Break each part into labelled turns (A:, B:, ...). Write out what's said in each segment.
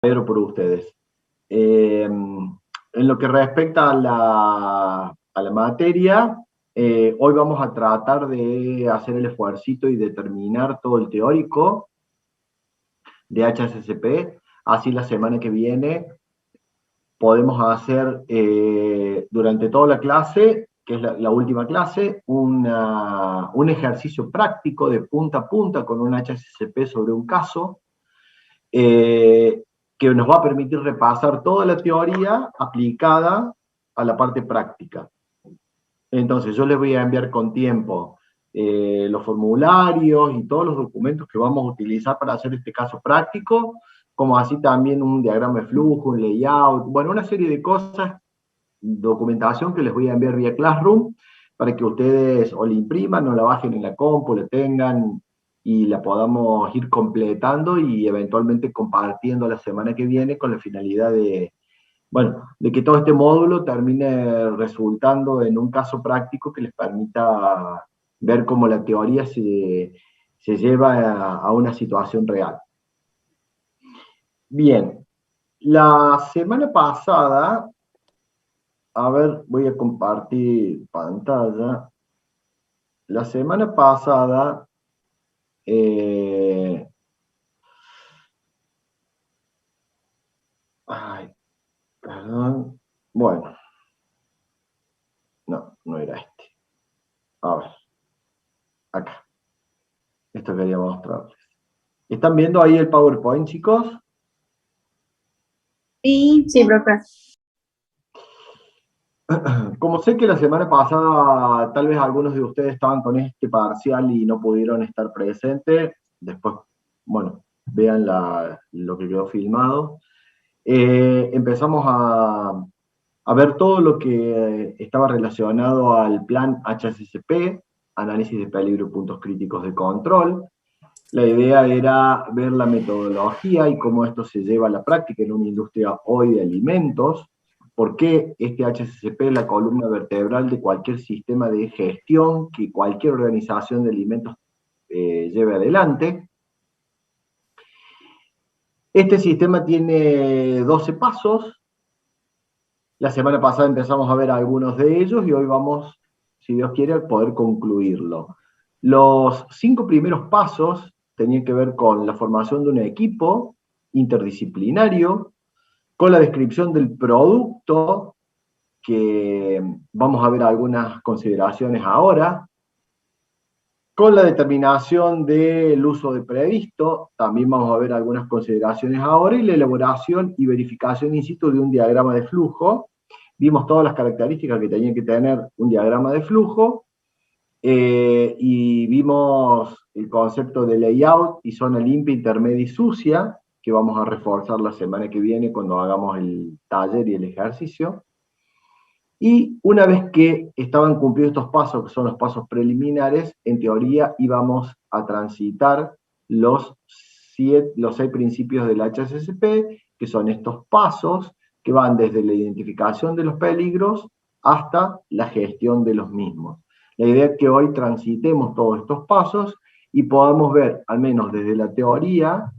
A: Pedro por ustedes. En lo que respecta a la materia, hoy vamos a tratar de hacer el esfuercito y determinar todo el teórico de HACCP. Así la semana que viene podemos hacer durante toda la clase, que es la última clase, un ejercicio práctico de punta a punta con un HACCP sobre un caso. Que nos va a permitir repasar toda la teoría aplicada a la parte práctica. Entonces yo les voy a enviar con tiempo los formularios y todos los documentos que vamos a utilizar para hacer este caso práctico, como así también un diagrama de flujo, un layout, bueno, una serie de cosas, documentación que les voy a enviar vía Classroom, para que ustedes o la impriman o la bajen en la compu, la tengan y la podamos ir completando y eventualmente compartiendo la semana que viene con la finalidad de, bueno, de que todo este módulo termine resultando en un caso práctico que les permita ver cómo la teoría se lleva a una situación real. Bien, la semana pasada, a ver, voy a compartir pantalla. La semana pasada, ay, perdón, bueno, no era este. A ver, acá, esto quería mostrarles. ¿Están viendo ahí el PowerPoint, chicos?
B: Sí, sí, profe.
A: Como sé que la semana pasada tal vez algunos de ustedes estaban con este parcial y no pudieron estar presentes, después, bueno, vean lo que quedó filmado. Empezamos a ver todo lo que estaba relacionado al plan HACCP, análisis de peligro y puntos críticos de control. La idea era ver la metodología y cómo esto se lleva a la práctica en una industria hoy de alimentos, por qué este HACCP es la columna vertebral de cualquier sistema de gestión que cualquier organización de alimentos lleve adelante. Este sistema tiene 12 pasos. La semana pasada empezamos a ver algunos de ellos y hoy vamos, si Dios quiere, a poder concluirlo. Los 5 primeros pasos tenían que ver con la formación de un equipo interdisciplinario, con la descripción del producto, que vamos a ver algunas consideraciones ahora, con la determinación del uso de previsto, también vamos a ver algunas consideraciones ahora, y la elaboración y verificación, insisto, de un diagrama de flujo. Vimos todas las características que tenía que tener un diagrama de flujo, y vimos el concepto de layout y zona limpia, intermedia y sucia, que vamos a reforzar la semana que viene cuando hagamos el taller y el ejercicio. Y una vez que estaban cumplidos estos pasos, que son los pasos preliminares, en teoría íbamos a transitar los 6 principios del HACCP, que son estos pasos que van desde la identificación de los peligros hasta la gestión de los mismos. La idea es que hoy transitemos todos estos pasos y podamos ver, al menos desde la teoría,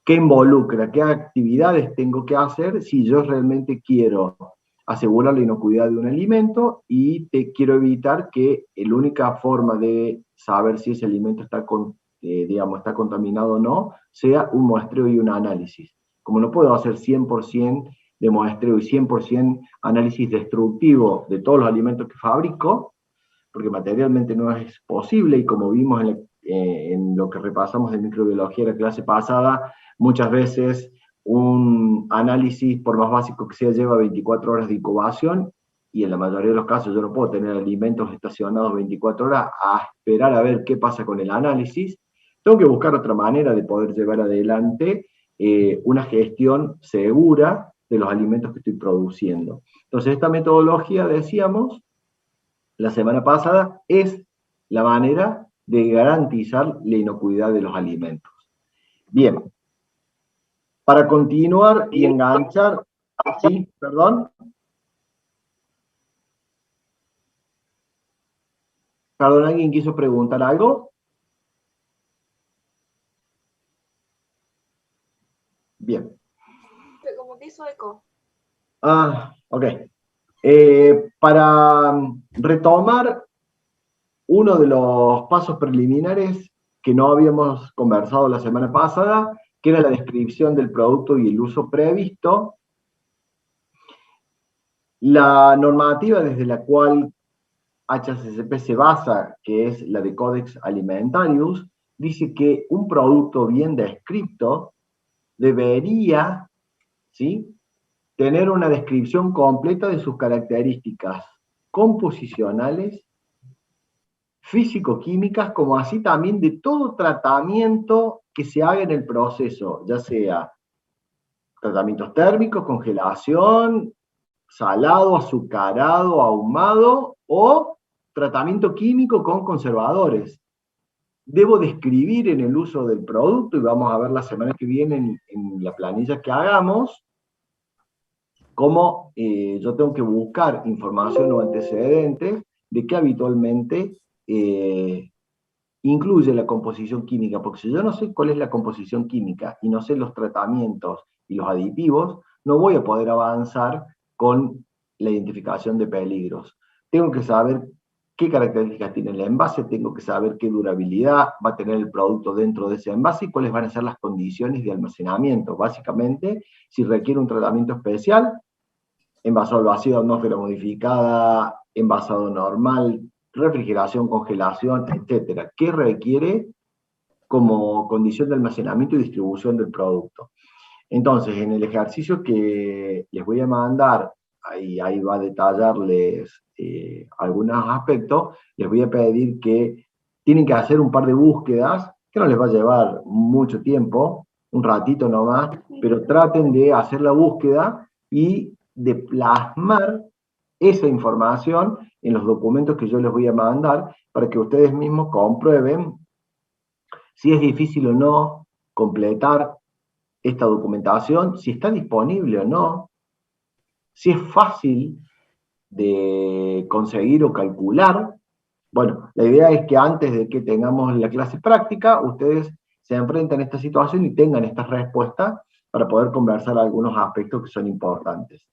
A: qué involucra, qué actividades tengo que hacer si yo realmente quiero asegurar la inocuidad de un alimento y quiero evitar que la única forma de saber si ese alimento está, digamos, está contaminado o no sea un muestreo y un análisis. Como no puedo hacer 100% de muestreo y 100% análisis destructivo de todos los alimentos que fabrico, porque materialmente no es posible, y como vimos en lo que repasamos de microbiología en la clase pasada, muchas veces un análisis, por más básico que sea, lleva 24 horas de incubación, y en la mayoría de los casos yo no puedo tener alimentos estacionados 24 horas a esperar a ver qué pasa con el análisis. Tengo que buscar otra manera de poder llevar adelante una gestión segura de los alimentos que estoy produciendo. Entonces, esta metodología, decíamos, la semana pasada, es la manera de garantizar la inocuidad de los alimentos. Bien, para continuar y enganchar, sí, perdón, ¿alguien quiso preguntar algo? Bien,
B: te hizo eco.
A: Ok. Para retomar uno de los pasos preliminares que no habíamos conversado la semana pasada, que era la descripción del producto y el uso previsto, la normativa desde la cual HACCP se basa, que es la de Codex Alimentarius, dice que un producto bien descrito debería, ¿sí?, tener una descripción completa de sus características composicionales, físico-químicas, como así también de todo tratamiento que se haga en el proceso, ya sea tratamientos térmicos, congelación, salado, azucarado, ahumado o tratamiento químico con conservadores. Debo describir en el uso del producto, y vamos a ver la semana que viene en la planilla que hagamos, cómo yo tengo que buscar información o antecedentes de qué habitualmente incluye la composición química, porque si yo no sé cuál es la composición química y no sé los tratamientos y los aditivos, no voy a poder avanzar con la identificación de peligros. Tengo que saber qué características tiene el envase, tengo que saber qué durabilidad va a tener el producto dentro de ese envase y cuáles van a ser las condiciones de almacenamiento. Básicamente, si requiere un tratamiento especial, envasado al vacío, atmósfera modificada, envasado normal, refrigeración, congelación, etcétera. ¿Qué requiere como condición de almacenamiento y distribución del producto? Entonces, en el ejercicio que les voy a mandar, ahí va a detallarles algunos aspectos, les voy a pedir que tienen que hacer un par de búsquedas, que no les va a llevar mucho tiempo, un ratito nomás, pero traten de hacer la búsqueda y de plasmar esa información en los documentos que yo les voy a mandar para que ustedes mismos comprueben si es difícil o no completar esta documentación, si está disponible o no, si es fácil de conseguir o calcular. Bueno, la idea es que antes de que tengamos la clase práctica, ustedes se enfrentan a esta situación y tengan estas respuestas para poder conversar algunos aspectos que son importantes.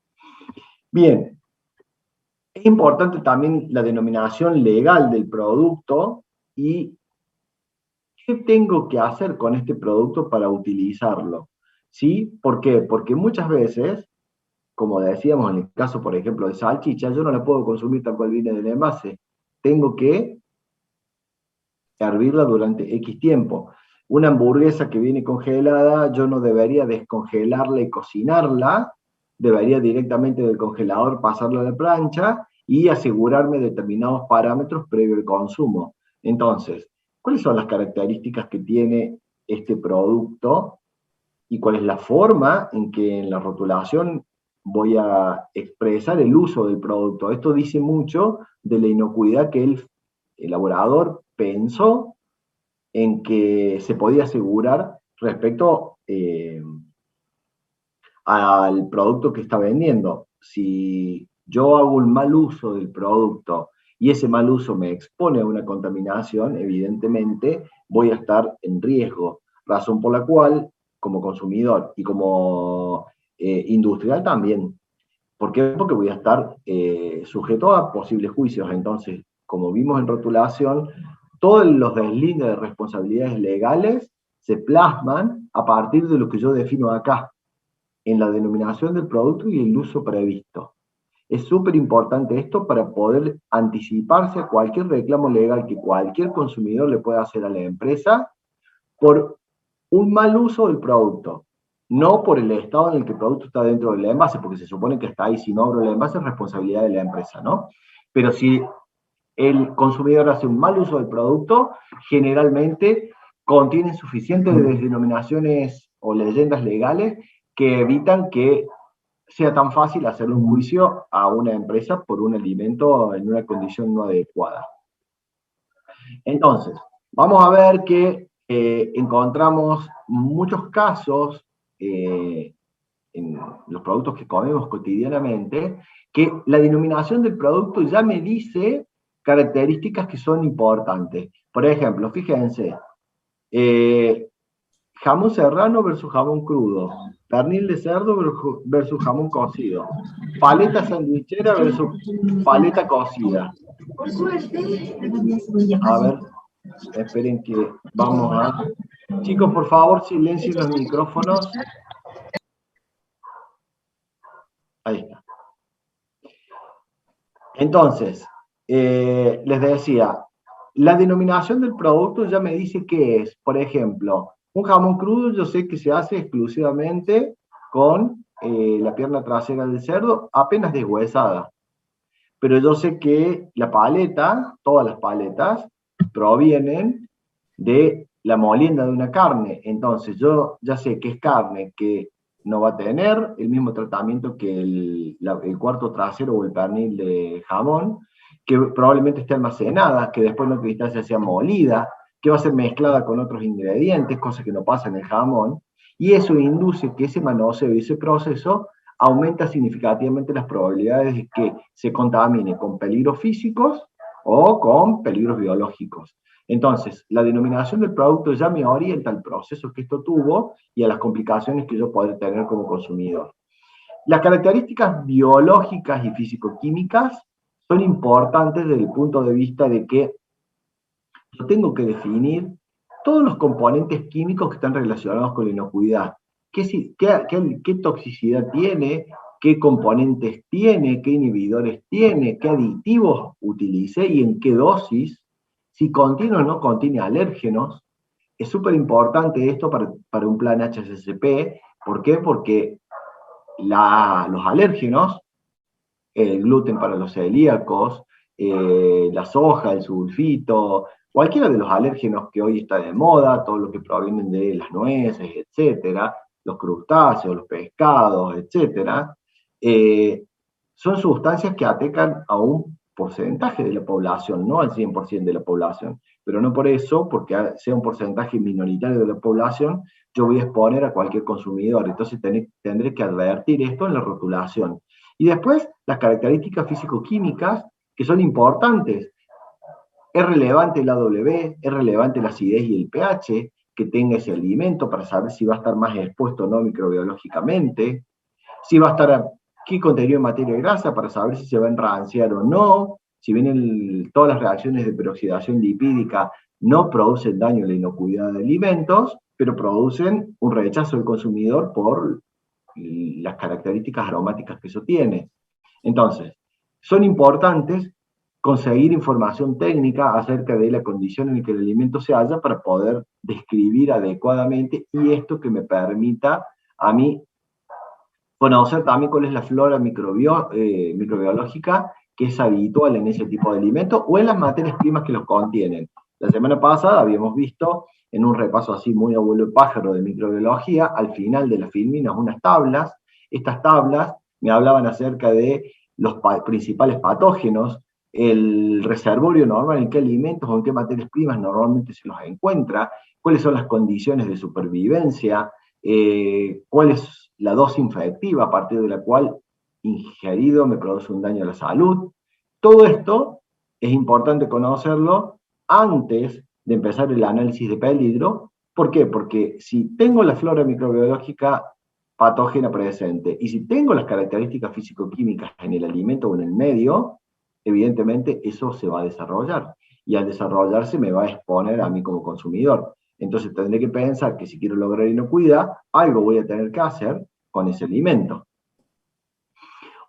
A: Bien, es importante también la denominación legal del producto y qué tengo que hacer con este producto para utilizarlo. ¿Sí? ¿Por qué? Porque muchas veces, como decíamos en el caso, por ejemplo, de salchicha, yo no la puedo consumir tal cual viene del envase. Tengo que hervirla durante X tiempo. Una hamburguesa que viene congelada, yo no debería descongelarla y cocinarla, debería directamente del congelador pasarla a la plancha y asegurarme determinados parámetros previo al consumo. Entonces, ¿cuáles son las características que tiene este producto y cuál es la forma en que en la rotulación voy a expresar el uso del producto? Esto dice mucho de la inocuidad que el elaborador pensó en que se podía asegurar respecto al producto que está vendiendo. Si yo hago un mal uso del producto y ese mal uso me expone a una contaminación, evidentemente voy a estar en riesgo, razón por la cual, como consumidor y como industrial también. ¿Por qué? Porque voy a estar sujeto a posibles juicios. Entonces, como vimos en rotulación, todos los deslindes de responsabilidades legales se plasman a partir de lo que yo defino acá, en la denominación del producto y el uso previsto. Es súper importante esto para poder anticiparse a cualquier reclamo legal que cualquier consumidor le pueda hacer a la empresa por un mal uso del producto, no por el estado en el que el producto está dentro del envase, porque se supone que está ahí, si no abro el envase es responsabilidad de la empresa, ¿no? Pero si el consumidor hace un mal uso del producto, generalmente contiene suficientes denominaciones o leyendas legales que evitan que sea tan fácil hacerle un juicio a una empresa por un alimento en una condición no adecuada. Entonces, vamos a ver que encontramos muchos casos en los productos que comemos cotidianamente, que la denominación del producto ya me dice características que son importantes. Por ejemplo, fíjense, jamón serrano versus jamón crudo. pernil de cerdo versus jamón cocido, paleta sandwichera versus paleta cocida. A ver, esperen que vamos a... Chicos, por favor, silencien los micrófonos. Ahí está. Entonces, les decía, la denominación del producto ya me dice qué es. Por ejemplo, un jamón crudo yo sé que se hace exclusivamente con la pierna trasera del cerdo apenas deshuesada. Pero yo sé que la paleta, todas las paletas, provienen de la molienda de una carne. Entonces yo ya sé que es carne que no va a tener el mismo tratamiento que el cuarto trasero o el pernil de jamón, que probablemente esté almacenada, que después en otra instancia sea molida, que va a ser mezclada con otros ingredientes, cosas que no pasa en el jamón, y eso induce que ese manoseo y ese proceso aumenta significativamente las probabilidades de que se contamine con peligros físicos o con peligros biológicos. Entonces, la denominación del producto ya me orienta al proceso que esto tuvo y a las complicaciones que yo podré tener como consumidor. Las características biológicas y físico-químicas son importantes desde el punto de vista de que yo tengo que definir todos los componentes químicos que están relacionados con la inocuidad. ¿Qué toxicidad tiene? ¿Qué componentes tiene? ¿Qué inhibidores tiene? ¿Qué aditivos utilicé y en qué dosis? Si contiene o no contiene alérgenos. Es súper importante esto para un plan HACCP. ¿Por qué? Porque los alérgenos, el gluten para los celíacos, la soja, el sulfito, cualquiera de los alérgenos que hoy está de moda, todo lo que provienen de las nueces, etcétera, los crustáceos, los pescados, etcétera, son sustancias que atacan a un porcentaje de la población, no al 100% de la población, pero no por eso, porque sea un porcentaje minoritario de la población, yo voy a exponer a cualquier consumidor. Entonces tendré que advertir esto en la rotulación. Y después, las características físico-químicas, que son importantes. Es relevante la W, es relevante la acidez y el pH que tenga ese alimento para saber si va a estar más expuesto o no microbiológicamente, si va a estar, qué contenido de materia grasa para saber si se va a enranciar o no, si bien todas las reacciones de peroxidación lipídica no producen daño a la inocuidad de alimentos, pero producen un rechazo del consumidor por las características aromáticas que eso tiene. Entonces, son importantes conseguir información técnica acerca de la condición en la que el alimento se halla para poder describir adecuadamente y esto que me permita a mí conocer también cuál es la flora microbiológica que es habitual en ese tipo de alimentos o en las materias primas que los contienen. La semana pasada habíamos visto en un repaso así muy abuelo de pájaro de microbiología, al final de las filminas, unas tablas. Estas tablas me hablaban acerca de los principales patógenos, el reservorio normal, en qué alimentos o en qué materias primas normalmente se los encuentra, cuáles son las condiciones de supervivencia, cuál es la dosis infectiva a partir de la cual ingerido me produce un daño a la salud. Todo esto es importante conocerlo antes de empezar el análisis de peligro. ¿Por qué? Porque si tengo la flora microbiológica patógena presente y si tengo las características físico-químicas en el alimento o en el medio, evidentemente eso se va a desarrollar. Y al desarrollarse me va a exponer a mí como consumidor. Entonces tendré que pensar que si quiero lograr inocuidad, algo voy a tener que hacer con ese alimento.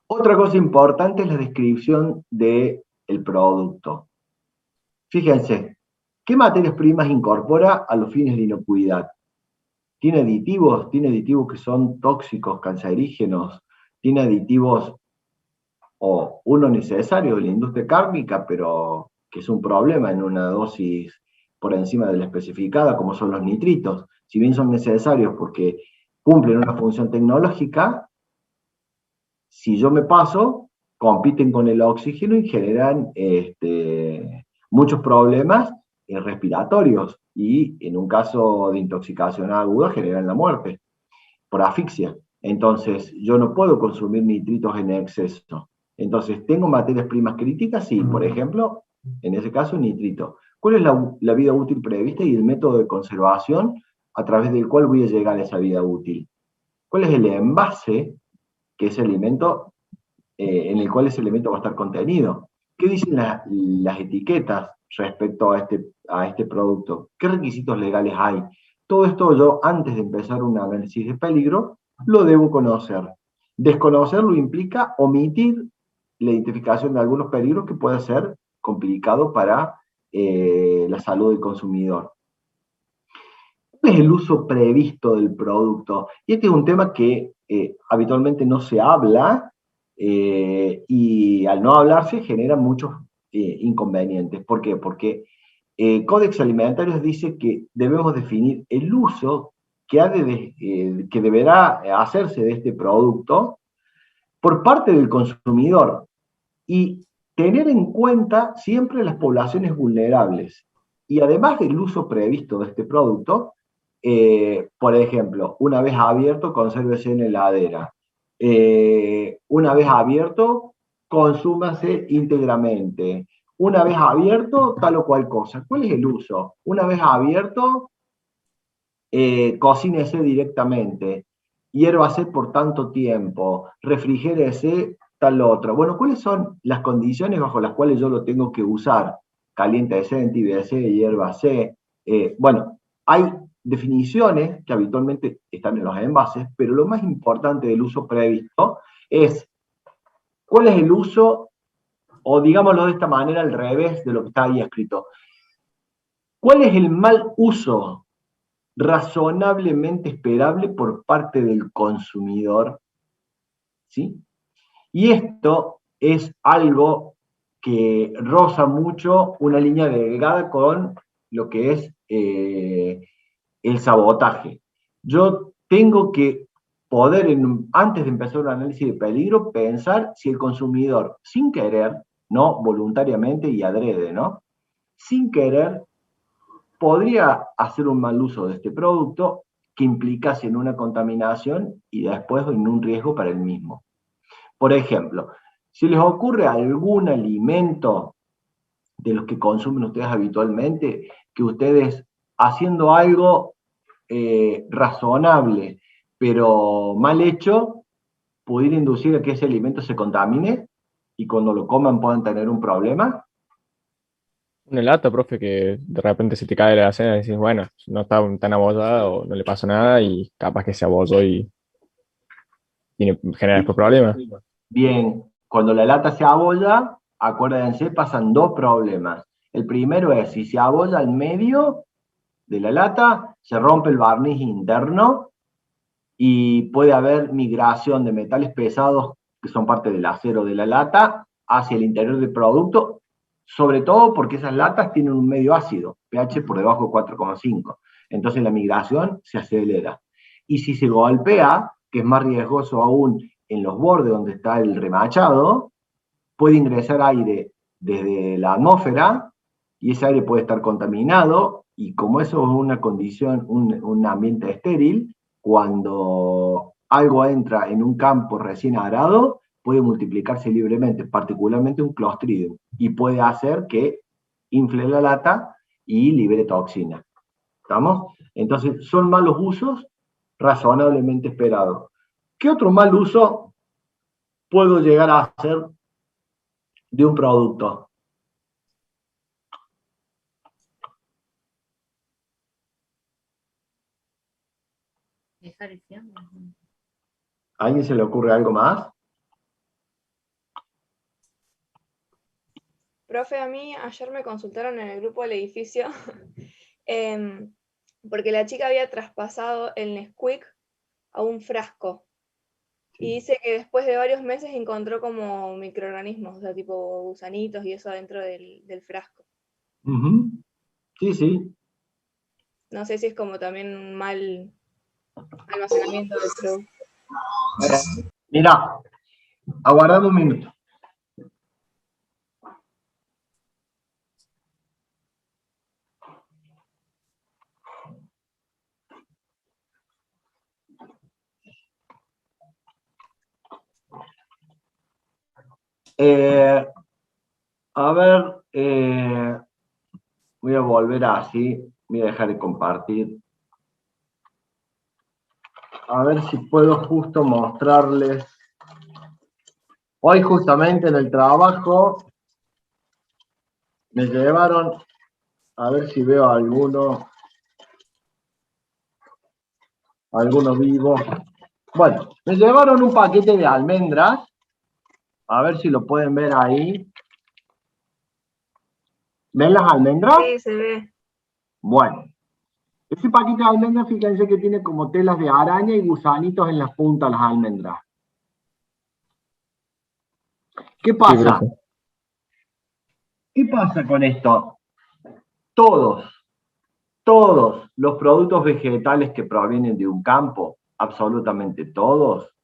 A: Otra cosa importante es la descripción del producto. Fíjense, ¿qué materias primas incorpora a los fines de inocuidad? Tiene aditivos que son tóxicos, cancerígenos, tiene aditivos o uno necesario de la industria cárnica, pero que es un problema en una dosis por encima de la especificada, como son los nitritos. Si bien son necesarios porque cumplen una función tecnológica, si yo me paso, compiten con el oxígeno y generan muchos problemas respiratorios y en un caso de intoxicación aguda generan la muerte por asfixia. Entonces, yo no puedo consumir nitritos en exceso. Entonces, ¿tengo materias primas críticas? Sí, por ejemplo, en ese caso, nitrito. ¿Cuál es la vida útil prevista y el método de conservación a través del cual voy a llegar a esa vida útil? cuál es el envase que ese alimento, en el cual ese alimento va a estar contenido. ¿Qué dicen las etiquetas respecto a este producto? ¿Qué requisitos legales hay? Todo esto yo, antes de empezar un análisis de peligro, lo debo conocer. Desconocerlo implica omitir la identificación de algunos peligros que puede ser complicado para la salud del consumidor. ¿Cuál es el uso previsto del producto? Y este es un tema que habitualmente no se habla y al no hablarse genera muchos inconvenientes. ¿Por qué? Porque Códex Alimentarios dice que debemos definir el uso que deberá hacerse de este producto por parte del consumidor y tener en cuenta siempre las poblaciones vulnerables. Y además del uso previsto de este producto, por ejemplo, una vez abierto, consérvese en heladera. Una vez abierto, consúmase íntegramente. Una vez abierto, tal o cual cosa. ¿Cuál es el uso? Una vez abierto, cocínese directamente, hiérvase por tanto tiempo, refrigérese tal otro. Bueno, ¿cuáles son las condiciones bajo las cuales yo lo tengo que usar? Caliéntese, entibiese, hiérvase. Bueno, hay definiciones que habitualmente están en los envases, pero lo más importante del uso previsto es cuál es el uso, o digámoslo de esta manera al revés de lo que está ahí escrito. ¿Cuál es el mal uso razonablemente esperable por parte del consumidor? ¿Sí? Y esto es algo que roza mucho una línea delgada con lo que es el sabotaje. Yo tengo que poder, antes de empezar un análisis de peligro, pensar si el consumidor, sin querer, no voluntariamente y adrede, ¿no? Sin querer, podría hacer un mal uso de este producto que implicase en una contaminación y después en un riesgo para el mismo. Por ejemplo, si les ocurre algún alimento de los que consumen ustedes habitualmente, que ustedes haciendo algo razonable, pero mal hecho, pudiera inducir a que ese alimento se contamine y cuando lo coman puedan tener un problema.
B: Una lata, profe, que de repente se te cae la cena y dices, bueno, no está tan abollada o no le pasó nada y capaz que se abolló y genera después problemas.
A: Bien, cuando la lata se abolla, acuérdense, pasan dos problemas. El primero es, si se abolla al medio de la lata, se rompe el barniz interno y puede haber migración de metales pesados que son parte del acero de la lata hacia el interior del producto, sobre todo porque esas latas tienen un medio ácido, pH por debajo de 4,5. Entonces la migración se acelera. Y si se golpea, que es más riesgoso aún en los bordes donde está el remachado, puede ingresar aire desde la atmósfera y ese aire puede estar contaminado y como eso es una condición, un ambiente estéril, cuando algo entra en un campo recién arado, puede multiplicarse libremente, particularmente un Clostridium, y puede hacer que infle la lata y libere toxina. ¿Estamos? Entonces, son malos usos razonablemente esperados. ¿Qué otro mal uso puedo llegar a hacer de un producto? ¿A alguien se le ocurre algo más?
C: Profe, a mí ayer me consultaron en el grupo del edificio em, porque la chica había traspasado el Nesquik a un frasco y dice que después de varios meses encontró como microorganismos, o sea, tipo gusanitos y eso adentro del frasco.
A: Ujú. Sí, sí.
C: No sé si es como también un mal almacenamiento del producto.
A: Mira, aguardame un minuto. Eh, a ver, voy a volver así. Voy a dejar de compartir. a ver si puedo justo mostrarles. Hoy justamente en el trabajo me llevaron, a ver si veo alguno vivo. Bueno, me llevaron un paquete de almendras, a ver si lo pueden ver ahí. ¿Ven las almendras?
C: Sí, se ve.
A: Bueno, ese paquete de almendras, fíjense que tiene como telas de araña y gusanitos en las puntas las almendras. ¿Qué
B: Sí,
A: pasa?
B: profe.
A: ¿Qué pasa con esto? Todos los productos vegetales que provienen de un campo, absolutamente todos,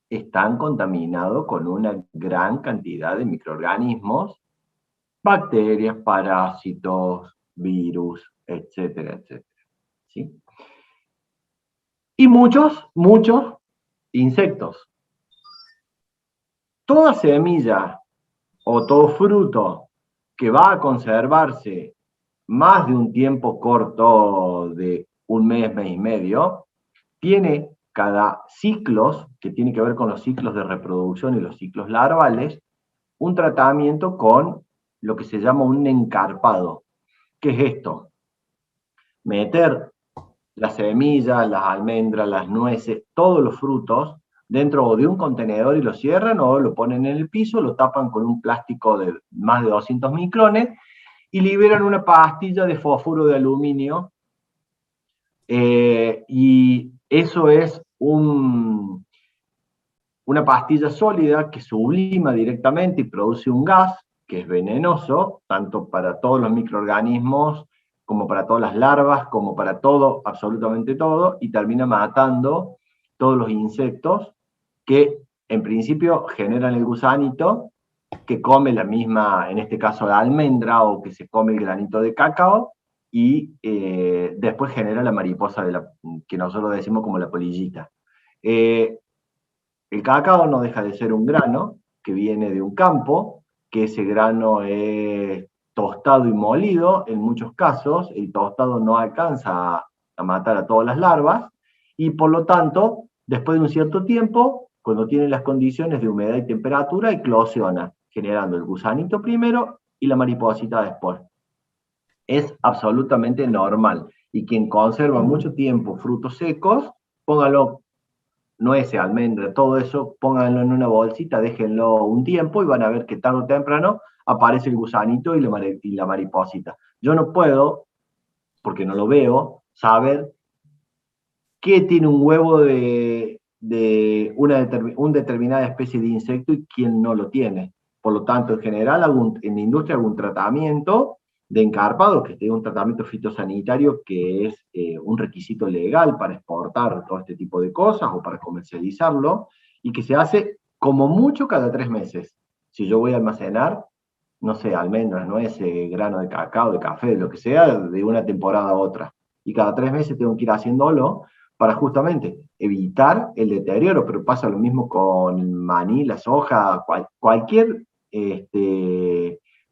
A: están contaminados con una gran cantidad de microorganismos, bacterias, parásitos, virus, etcétera, etcétera. ¿Sí? Y muchos insectos. Toda semilla o todo fruto que va a conservarse más de un tiempo corto de un mes, mes y medio, tiene cada ciclos, que tiene que ver con los ciclos de reproducción y los ciclos larvales, un tratamiento con lo que se llama un encarpado. ¿Qué es esto? Meter las semillas, las almendras, las nueces, todos los frutos dentro de un contenedor y lo cierran o lo ponen en el piso, lo tapan con un plástico de más de 200 micrones y liberan una pastilla de fósforo de aluminio y eso es una pastilla sólida que sublima directamente y produce un gas que es venenoso, tanto para todos los microorganismos, como para todas las larvas, como para todo, absolutamente todo, y termina matando todos los insectos que en principio generan el gusanito, que come la misma, en este caso la almendra, o que se come el granito de cacao, y después genera la mariposa que nosotros decimos como la polillita. Eh, el cacao no deja de ser un grano que viene de un campo, que ese grano es tostado y molido. En muchos casos, el tostado no alcanza a matar a todas las larvas, y por lo tanto, después de un cierto tiempo, cuando tiene las condiciones de humedad y temperatura, eclosiona, generando el gusanito primero y la mariposita después. Es absolutamente normal. Y quien conserva mucho tiempo frutos secos, póngalo nueces, almendras, todo eso, pónganlo en una bolsita, déjenlo un tiempo y van a ver que tarde o temprano aparece el gusanito y la mariposita. Yo no puedo, porque no lo veo, saber qué tiene un huevo de una determinada especie de insecto y quién no lo tiene. Por lo tanto, en general, en la industria hago un tratamiento de encarpado, que es un tratamiento fitosanitario que es un requisito legal para exportar todo este tipo de cosas o para comercializarlo, y que se hace como mucho cada 3 meses. Si yo voy a almacenar, no sé, almendras, nueces, grano de cacao, de café, de lo que sea, de una temporada a otra. Y cada 3 meses tengo que ir haciéndolo para justamente evitar el deterioro, pero pasa lo mismo con el maní, la soja, cualquier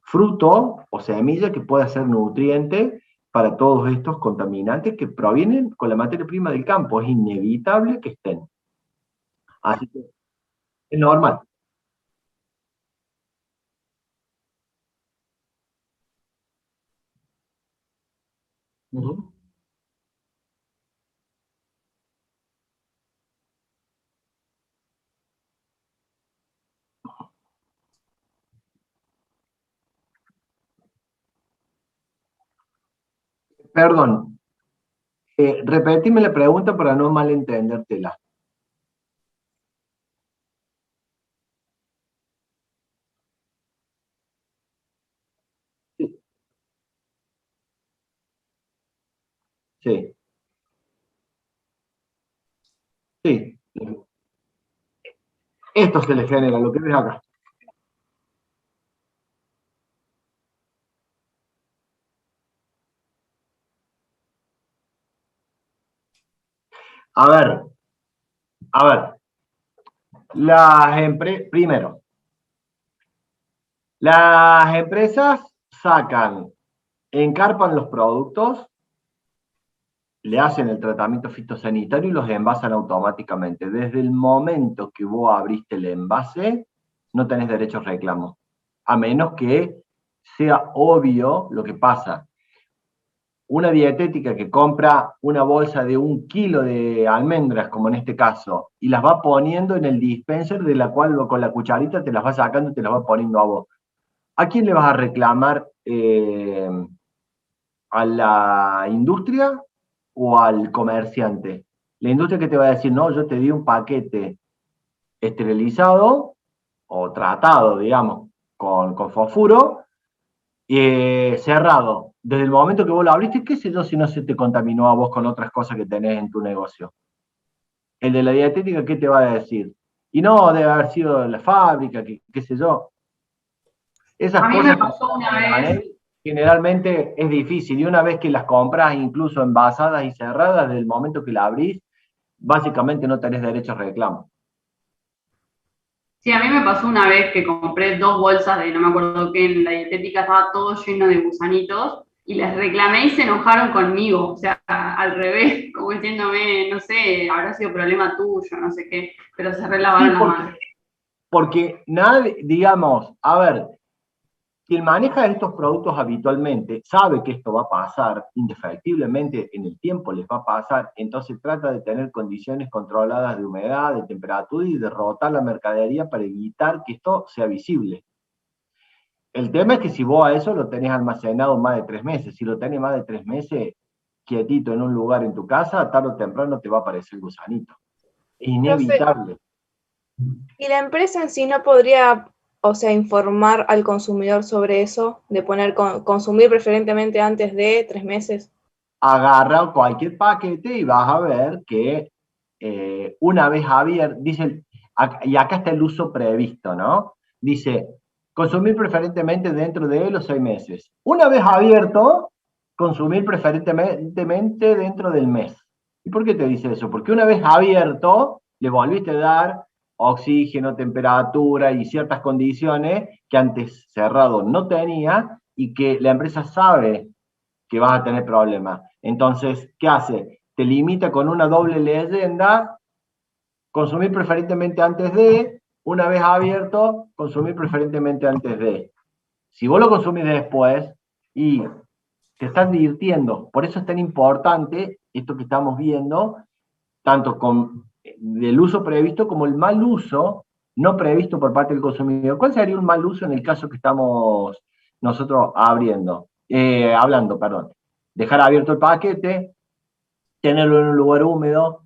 A: fruto o semilla que pueda ser nutriente para todos estos contaminantes que provienen con la materia prima del campo. Es inevitable que estén. Así que es normal. Perdón, repetime la pregunta para no malentendértela. Sí, sí, sí. Esto se le genera, lo que ves acá. A ver, a ver. Primero, las empresas encarpan los productos le hacen el tratamiento fitosanitario y los envasan automáticamente. Desde el momento que vos abriste el envase, no tenés derecho a reclamo, a menos que sea obvio lo que pasa. Una dietética que compra una bolsa de 1 kilo de almendras, como en este caso, y las va poniendo en el dispenser, de la cual con la cucharita te las va sacando y te las va poniendo a vos. ¿A quién le vas a reclamar? ¿A la industria o al comerciante? La industria que te va a decir, no, yo te di un paquete esterilizado o tratado, digamos, con fosfuro, cerrado. Desde el momento que vos lo abriste, qué sé yo si no se te contaminó a vos con otras cosas que tenés en tu negocio. El de la dietética, ¿qué te va a decir? Y no, debe haber sido la fábrica, qué sé yo. Esas
D: A mí
A: cosas
D: me pasó una vez.
A: generalmente es difícil. Y una vez que las compras, incluso envasadas y cerradas, desde el momento que la abrís, básicamente no tenés derecho a reclamo.
D: Sí, a mí me pasó una vez que compré 2 bolsas de no me acuerdo qué, en la dietética estaba todo lleno de gusanitos y les reclamé y se enojaron conmigo, o sea, al revés, como diciéndome, no sé, habrá sido problema tuyo, no sé qué, pero se relavaron
A: Sí,
D: las manos.
A: porque nada, digamos, a ver, quien maneja estos productos habitualmente sabe que esto va a pasar, indefectiblemente en el tiempo les va a pasar, entonces trata de tener condiciones controladas de humedad, de temperatura y de rotar la mercadería para evitar que esto sea visible. El tema es que si vos a eso lo tenés almacenado más de 3 meses, si lo tenés más de 3 meses quietito en un lugar en tu casa, tarde o temprano te va a aparecer el gusanito. Es inevitable.
C: ¿Y la empresa en sí no podría, o sea, informar al consumidor sobre eso, de poner consumir preferentemente antes de 3 meses?
A: Agarra cualquier paquete y vas a ver que una vez abierto, dice, y acá está el uso previsto, ¿no? Dice, consumir preferentemente dentro de los 6 meses. Una vez abierto, consumir preferentemente dentro del mes. ¿Y por qué te dice eso? Porque una vez abierto, le volviste a dar oxígeno, temperatura y ciertas condiciones que antes cerrado no tenía y que la empresa sabe que vas a tener problemas. Entonces, ¿qué hace? Te limita con una doble leyenda, consumir preferentemente antes de, una vez abierto, consumir preferentemente antes de. Si vos lo consumís después y te estás divirtiendo, por eso es tan importante esto que estamos viendo, tanto con el uso previsto como el mal uso no previsto por parte del consumidor. ¿Cuál sería un mal uso en el caso que estamos nosotros hablando, perdón? Dejar abierto el paquete, tenerlo en un lugar húmedo,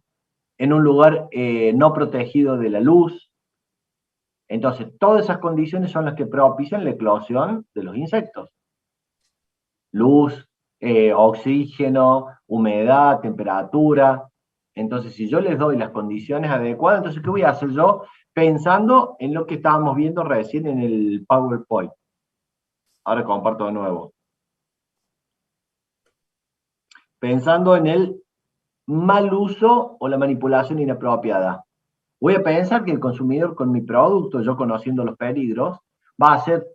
A: en un lugar no protegido de la luz. Entonces, todas esas condiciones son las que propician la eclosión de los insectos. Luz, oxígeno, humedad, temperatura. Entonces, si yo les doy las condiciones adecuadas, entonces, ¿qué voy a hacer yo? Pensando en lo que estábamos viendo recién en el PowerPoint. Ahora comparto de nuevo. Pensando en el mal uso o la manipulación inapropiada. Voy a pensar que el consumidor con mi producto, yo conociendo los peligros, va a hacer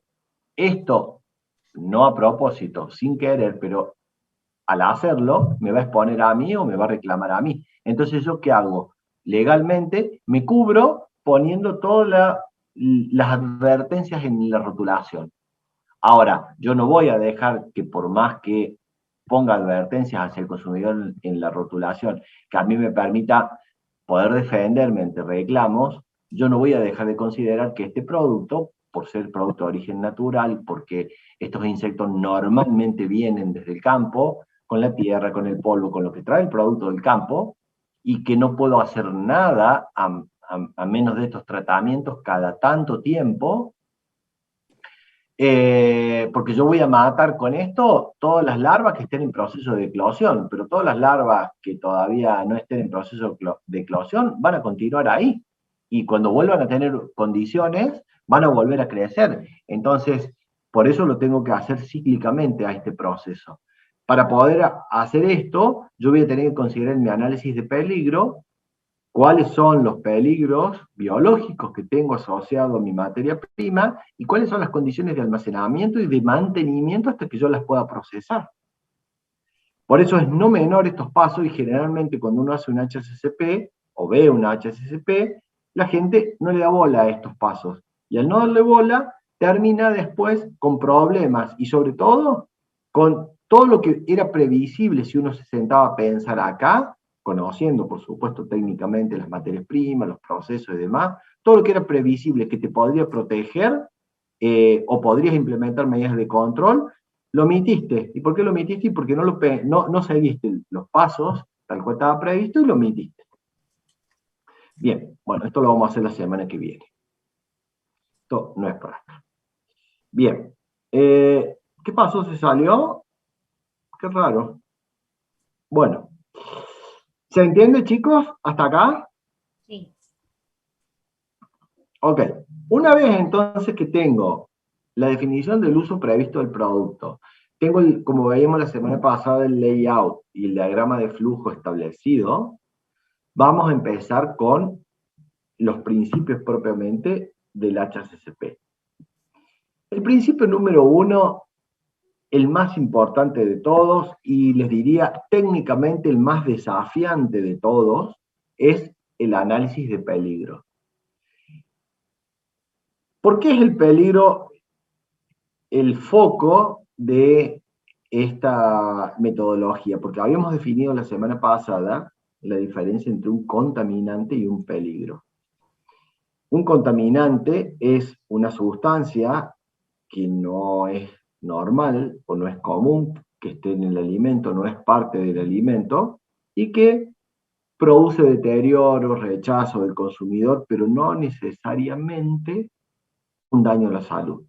A: esto, no a propósito, sin querer, pero al hacerlo, me va a exponer a mí o me va a reclamar a mí. Entonces, ¿yo qué hago? Legalmente me cubro poniendo todas las advertencias en la rotulación. Ahora, yo no voy a dejar que por más que ponga advertencias hacia el consumidor en la rotulación, que a mí me permita poder defenderme ante reclamos, yo no voy a dejar de considerar que este producto, por ser producto de origen natural, porque estos insectos normalmente vienen desde el campo, con la tierra, con el polvo, con lo que trae el producto del campo, y que no puedo hacer nada a menos de estos tratamientos cada tanto tiempo, porque yo voy a matar con esto todas las larvas que estén en proceso de eclosión, pero todas las larvas que todavía no estén en proceso de eclosión van a continuar ahí, y cuando vuelvan a tener condiciones, van a volver a crecer. Entonces, por eso lo tengo que hacer cíclicamente a este proceso. Para poder hacer esto, yo voy a tener que considerar en mi análisis de peligro cuáles son los peligros biológicos que tengo asociado a mi materia prima y cuáles son las condiciones de almacenamiento y de mantenimiento hasta que yo las pueda procesar. Por eso es no menor estos pasos, y generalmente cuando uno hace un HACCP o ve una HACCP, la gente no le da bola a estos pasos. Y al no darle bola, termina después con problemas, y sobre todo con todo lo que era previsible si uno se sentaba a pensar acá, conociendo, por supuesto, técnicamente las materias primas, los procesos y demás, todo lo que era previsible que te podría proteger, o podrías implementar medidas de control, lo omitiste. ¿Y por qué lo omitiste? Y porque no seguiste los pasos tal cual estaba previsto y lo omitiste. Bien, bueno, esto lo vamos a hacer la semana que viene. Esto no es para acá. Bien, ¿qué pasó? ¿Se salió? Qué raro. Bueno, ¿se entiende, chicos? ¿Hasta acá?
E: Sí.
A: Ok, una vez entonces que tengo la definición del uso previsto del producto, tengo, como veíamos la semana pasada, el layout y el diagrama de flujo establecido, vamos a empezar con los principios propiamente del HACCP. El principio número 1, el más importante de todos, y les diría técnicamente el más desafiante de todos, es el análisis de peligro. ¿Por qué es el peligro el foco de esta metodología? Porque habíamos definido la semana pasada la diferencia entre un contaminante y un peligro. Un contaminante es una sustancia que no es normal o no es común que esté en el alimento, no es parte del alimento, y que produce deterioro, rechazo del consumidor, pero no necesariamente un daño a la salud.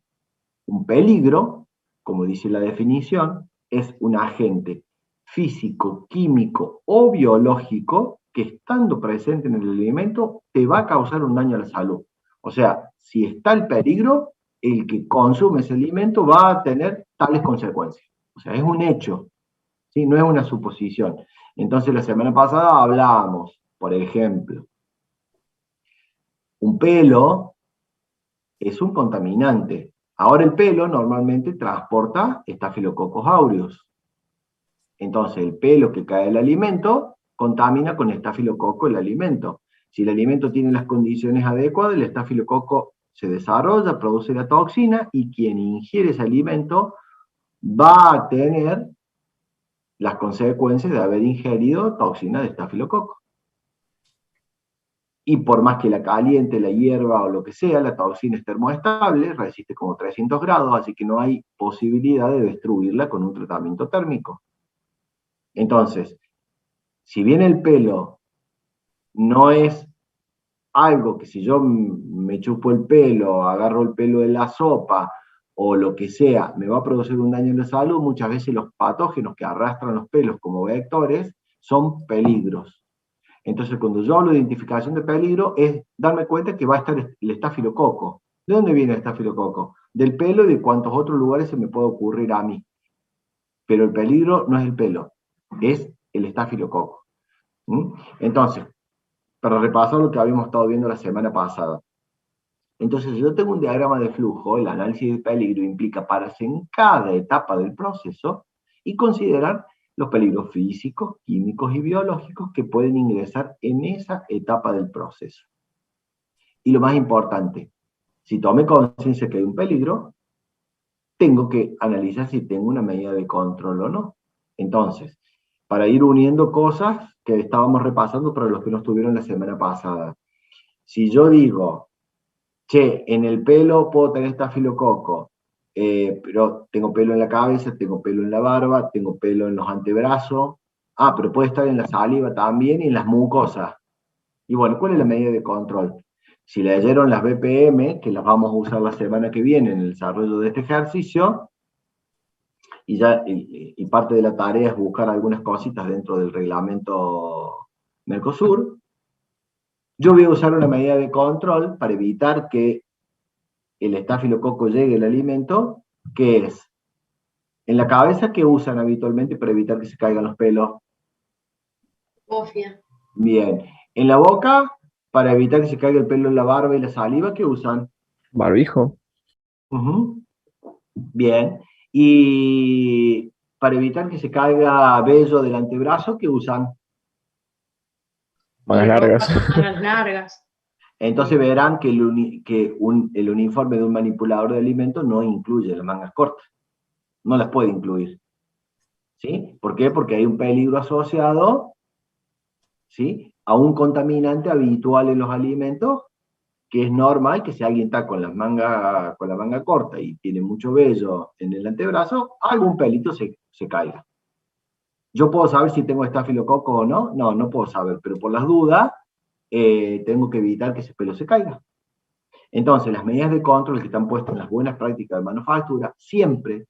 A: Un peligro, como dice la definición, es un agente físico, químico o biológico que, estando presente en el alimento, te va a causar un daño a la salud. O sea, si está el peligro, el que consume ese alimento va a tener tales consecuencias. O sea, es un hecho, ¿sí? No es una suposición. Entonces, la semana pasada hablábamos, por ejemplo, un pelo es un contaminante. Ahora el pelo normalmente transporta Staphylococcus aureus. Entonces el pelo que cae del alimento contamina con estafilococo el alimento. Si el alimento tiene las condiciones adecuadas, el estafilococo se desarrolla, produce la toxina, y quien ingiere ese alimento va a tener las consecuencias de haber ingerido toxina de estafilococo. Y por más que la caliente, la hierba o lo que sea, la toxina es termoestable, resiste como 300 grados, así que no hay posibilidad de destruirla con un tratamiento térmico. Entonces, si bien el pelo no es algo que, si yo me chupo el pelo, agarro el pelo de la sopa o lo que sea, me va a producir un daño en la salud, muchas veces los patógenos que arrastran los pelos como vectores son peligros. Entonces, cuando yo hablo de identificación de peligro, es darme cuenta que va a estar el estafilococo. ¿De dónde viene el estafilococo? Del pelo y de cuántos otros lugares se me puede ocurrir a mí. Pero el peligro no es el pelo, es el estafilococo. Entonces, para repasar lo que habíamos estado viendo la semana pasada. Entonces, si yo tengo un diagrama de flujo, el análisis de peligro implica pararse en cada etapa del proceso y considerar los peligros físicos, químicos y biológicos que pueden ingresar en esa etapa del proceso. Y lo más importante, si tomé conciencia que hay un peligro, tengo que analizar si tengo una medida de control o no. Entonces, para ir uniendo cosas que estábamos repasando para los que no estuvieron la semana pasada. Si yo digo, che, en el pelo puedo tener estafilococo, pero tengo pelo en la cabeza, tengo pelo en la barba, tengo pelo en los antebrazos, pero puede estar en la saliva también y en las mucosas. Y bueno, ¿cuál es la medida de control? Si leyeron las BPM, que las vamos a usar la semana que viene en el desarrollo de este ejercicio, y parte de la tarea es buscar algunas cositas dentro del reglamento Mercosur, yo voy a usar una medida de control para evitar que el estafilococo llegue al alimento, que es en la cabeza, que usan habitualmente para evitar que se caigan los pelos.
E: Bofia.
A: Bien. En la boca, para evitar que se caiga el pelo en la barba y la saliva, ¿qué usan?
B: Barbijo.
A: Bien. Y para evitar que se caiga vello del antebrazo, que usan.
B: Mangas largas.
E: Mangas largas.
A: Entonces verán que el uniforme de un manipulador de alimentos no incluye las mangas cortas. No las puede incluir. ¿Sí? ¿Por qué? Porque hay un peligro asociado, ¿sí?, a un contaminante habitual en los alimentos, que es normal que si alguien está con la manga corta y tiene mucho vello en el antebrazo, algún pelito se caiga. ¿Yo puedo saber si tengo estafilococo o no? No, no puedo saber, pero por las dudas tengo que evitar que ese pelo se caiga. Entonces, las medidas de control que están puestas en las buenas prácticas de manufactura siempre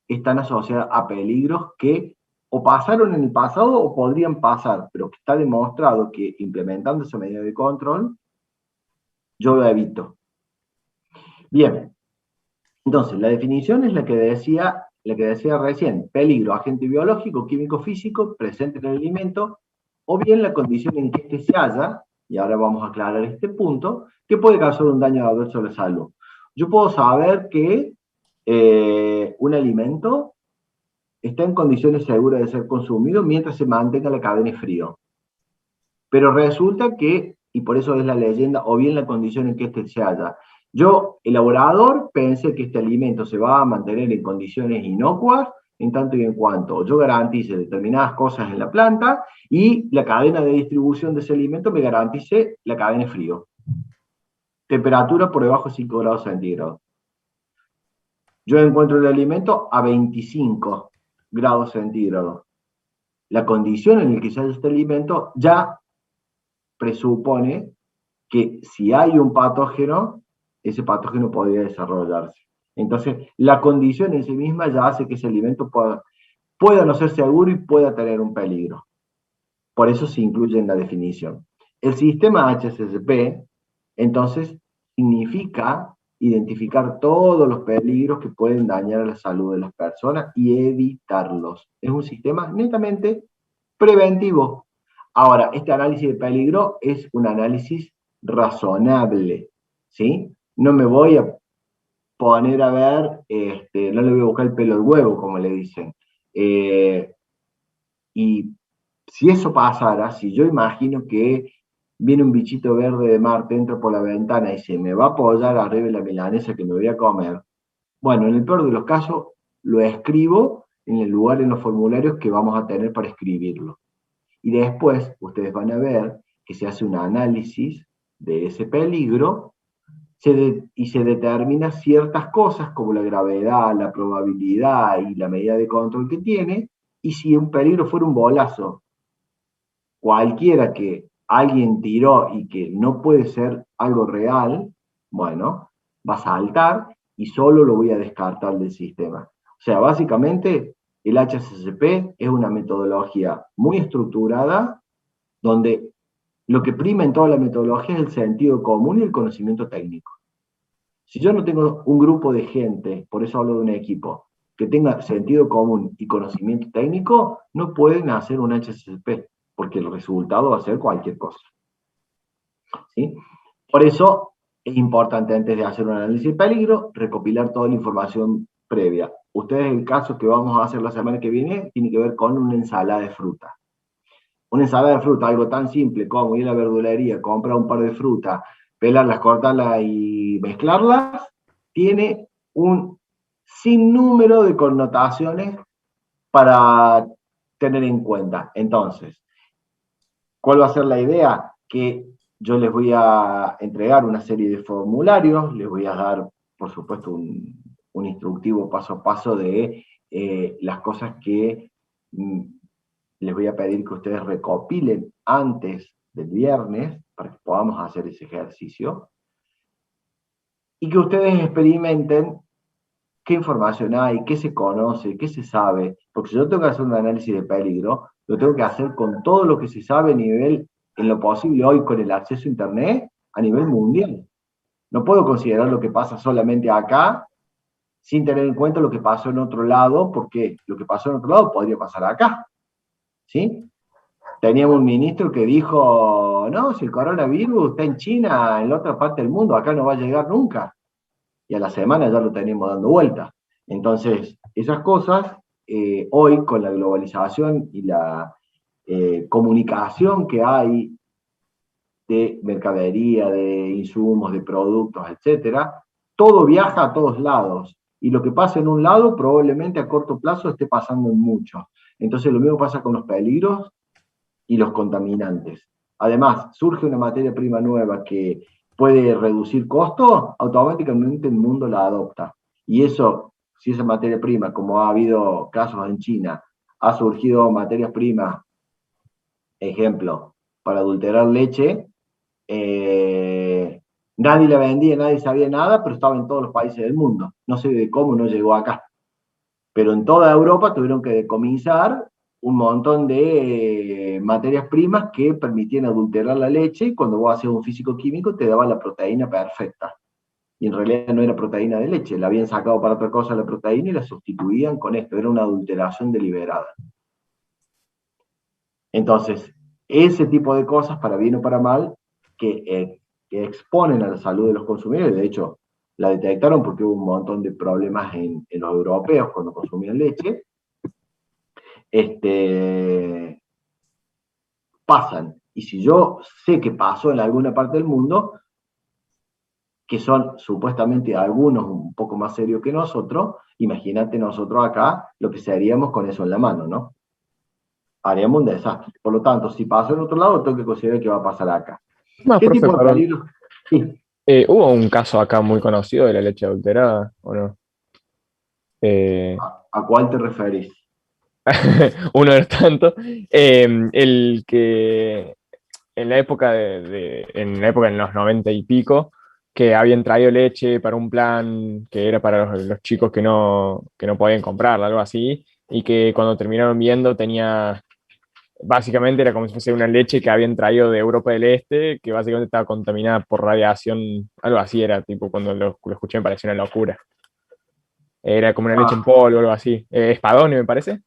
A: están asociadas a peligros que o pasaron en el pasado o podrían pasar, pero que está demostrado que implementando esa medida de control, yo lo evito. Bien, entonces la definición es la que decía recién: peligro, agente biológico, químico, físico, presente en el alimento, o bien la condición en que éste se halla, y ahora vamos a aclarar este punto, que puede causar un daño adverso a la salud. Yo puedo saber que un alimento está en condiciones seguras de ser consumido mientras se mantenga la cadena en frío. Pero resulta que, y por eso es la leyenda, o bien la condición en que éste se halla. Yo, elaborador, pensé que este alimento se va a mantener en condiciones inocuas, en tanto y en cuanto yo garantice determinadas cosas en la planta, y la cadena de distribución de ese alimento me garantice la cadena en frío. Temperatura por debajo de 5 grados centígrados. Yo encuentro el alimento a 25 grados centígrados. La condición en la que se halla este alimento ya presupone que si hay un patógeno, ese patógeno podría desarrollarse. Entonces, la condición en sí misma ya hace que ese alimento pueda no ser seguro y pueda tener un peligro. Por eso se incluye en la definición. El sistema HACCP, entonces, significa identificar todos los peligros que pueden dañar a la salud de las personas y evitarlos. Es un sistema netamente preventivo. Ahora, este análisis de peligro es un análisis razonable, ¿sí? No me voy a poner a ver, no le voy a buscar el pelo al huevo, como le dicen. Y si eso pasara, si yo imagino que viene un bichito verde de Marte, entra por la ventana y se me va a apoyar arriba de la milanesa que me voy a comer, bueno, en el peor de los casos, lo escribo en el lugar en los formularios que vamos a tener para escribirlo. Y después, ustedes van a ver que se hace un análisis de ese peligro y se determina ciertas cosas como la gravedad, la probabilidad y la medida de control que tiene, y si un peligro fuera un bolazo, cualquiera que alguien tiró y que no puede ser algo real, bueno, va a saltar y solo lo voy a descartar del sistema. O sea, básicamente el HACCP es una metodología muy estructurada donde lo que prima en toda la metodología es el sentido común y el conocimiento técnico. Si yo no tengo un grupo de gente, por eso hablo de un equipo, que tenga sentido común y conocimiento técnico, no pueden hacer un HACCP, porque el resultado va a ser cualquier cosa. ¿Sí? Por eso es importante, antes de hacer un análisis de peligro, recopilar toda la información previa. Ustedes, el caso que vamos a hacer la semana que viene, tiene que ver con una ensalada de fruta. Una ensalada de fruta, algo tan simple como ir a la verdulería, comprar un par de frutas, pelarlas, cortarlas y mezclarlas, tiene un sinnúmero de connotaciones para tener en cuenta. Entonces, ¿cuál va a ser la idea? Que yo les voy a entregar una serie de formularios, les voy a dar, por supuesto, un instructivo paso a paso de las cosas que les voy a pedir que ustedes recopilen antes del viernes, para que podamos hacer ese ejercicio, y que ustedes experimenten qué información hay, qué se conoce, qué se sabe, porque si yo tengo que hacer un análisis de peligro, lo tengo que hacer con todo lo que se sabe a nivel, en lo posible hoy con el acceso a Internet, a nivel mundial. No puedo considerar lo que pasa solamente acá, sin tener en cuenta lo que pasó en otro lado, porque lo que pasó en otro lado podría pasar acá. ¿Sí? Teníamos un ministro que dijo, no, si el coronavirus está en China, en la otra parte del mundo, acá no va a llegar nunca. Y a la semana ya lo tenemos dando vuelta. Entonces, esas cosas hoy con la globalización y la comunicación que hay de mercadería, de insumos, de productos, etcétera, todo viaja a todos lados. Y lo que pasa en un lado probablemente a corto plazo esté pasando en muchos. Entonces lo mismo pasa con los peligros y los contaminantes. Además, surge una materia prima nueva que puede reducir costos, automáticamente el mundo la adopta. Y eso, si esa materia prima, como ha habido casos en China, ha surgido materias primas, ejemplo, para adulterar leche, nadie la vendía, nadie sabía nada, pero estaba en todos los países del mundo. No sé de cómo no llegó acá. Pero en toda Europa tuvieron que decomisar un montón de materias primas que permitían adulterar la leche, y cuando vos hacías un físico-químico te daba la proteína perfecta. Y en realidad no era proteína de leche, la habían sacado para otra cosa la proteína y la sustituían con esto, era una adulteración deliberada. Entonces, ese tipo de cosas, para bien o para mal, que exponen a la salud de los consumidores, de hecho, la detectaron porque hubo un montón de problemas en los europeos cuando consumían leche, pasan. Y si yo sé que pasó en alguna parte del mundo, que son supuestamente algunos un poco más serios que nosotros, imagínate nosotros acá lo que haríamos con eso en la mano, ¿no? Haríamos un desastre. Por lo tanto, si pasó en otro lado, tengo que considerar que va a pasar acá.
B: Más,
A: ¿Qué
B: profe,
A: tipo de
B: perdón.
A: peligro? Sí.
B: ¿Hubo un caso acá muy conocido de la leche adulterada o no?
A: ¿A cuál te referís?
B: Uno de los tantos. El que en la época en los 90 y pico, que habían traído leche para un plan que era para los chicos que no podían comprarla, algo así, y que cuando terminaron viendo básicamente era como si fuese una leche que habían traído de Europa del Este, que básicamente estaba contaminada por radiación, algo así era, tipo, cuando lo escuché me pareció una locura. Era como una leche en
A: Ah,
B: polvo, algo así. Espadone, me parece.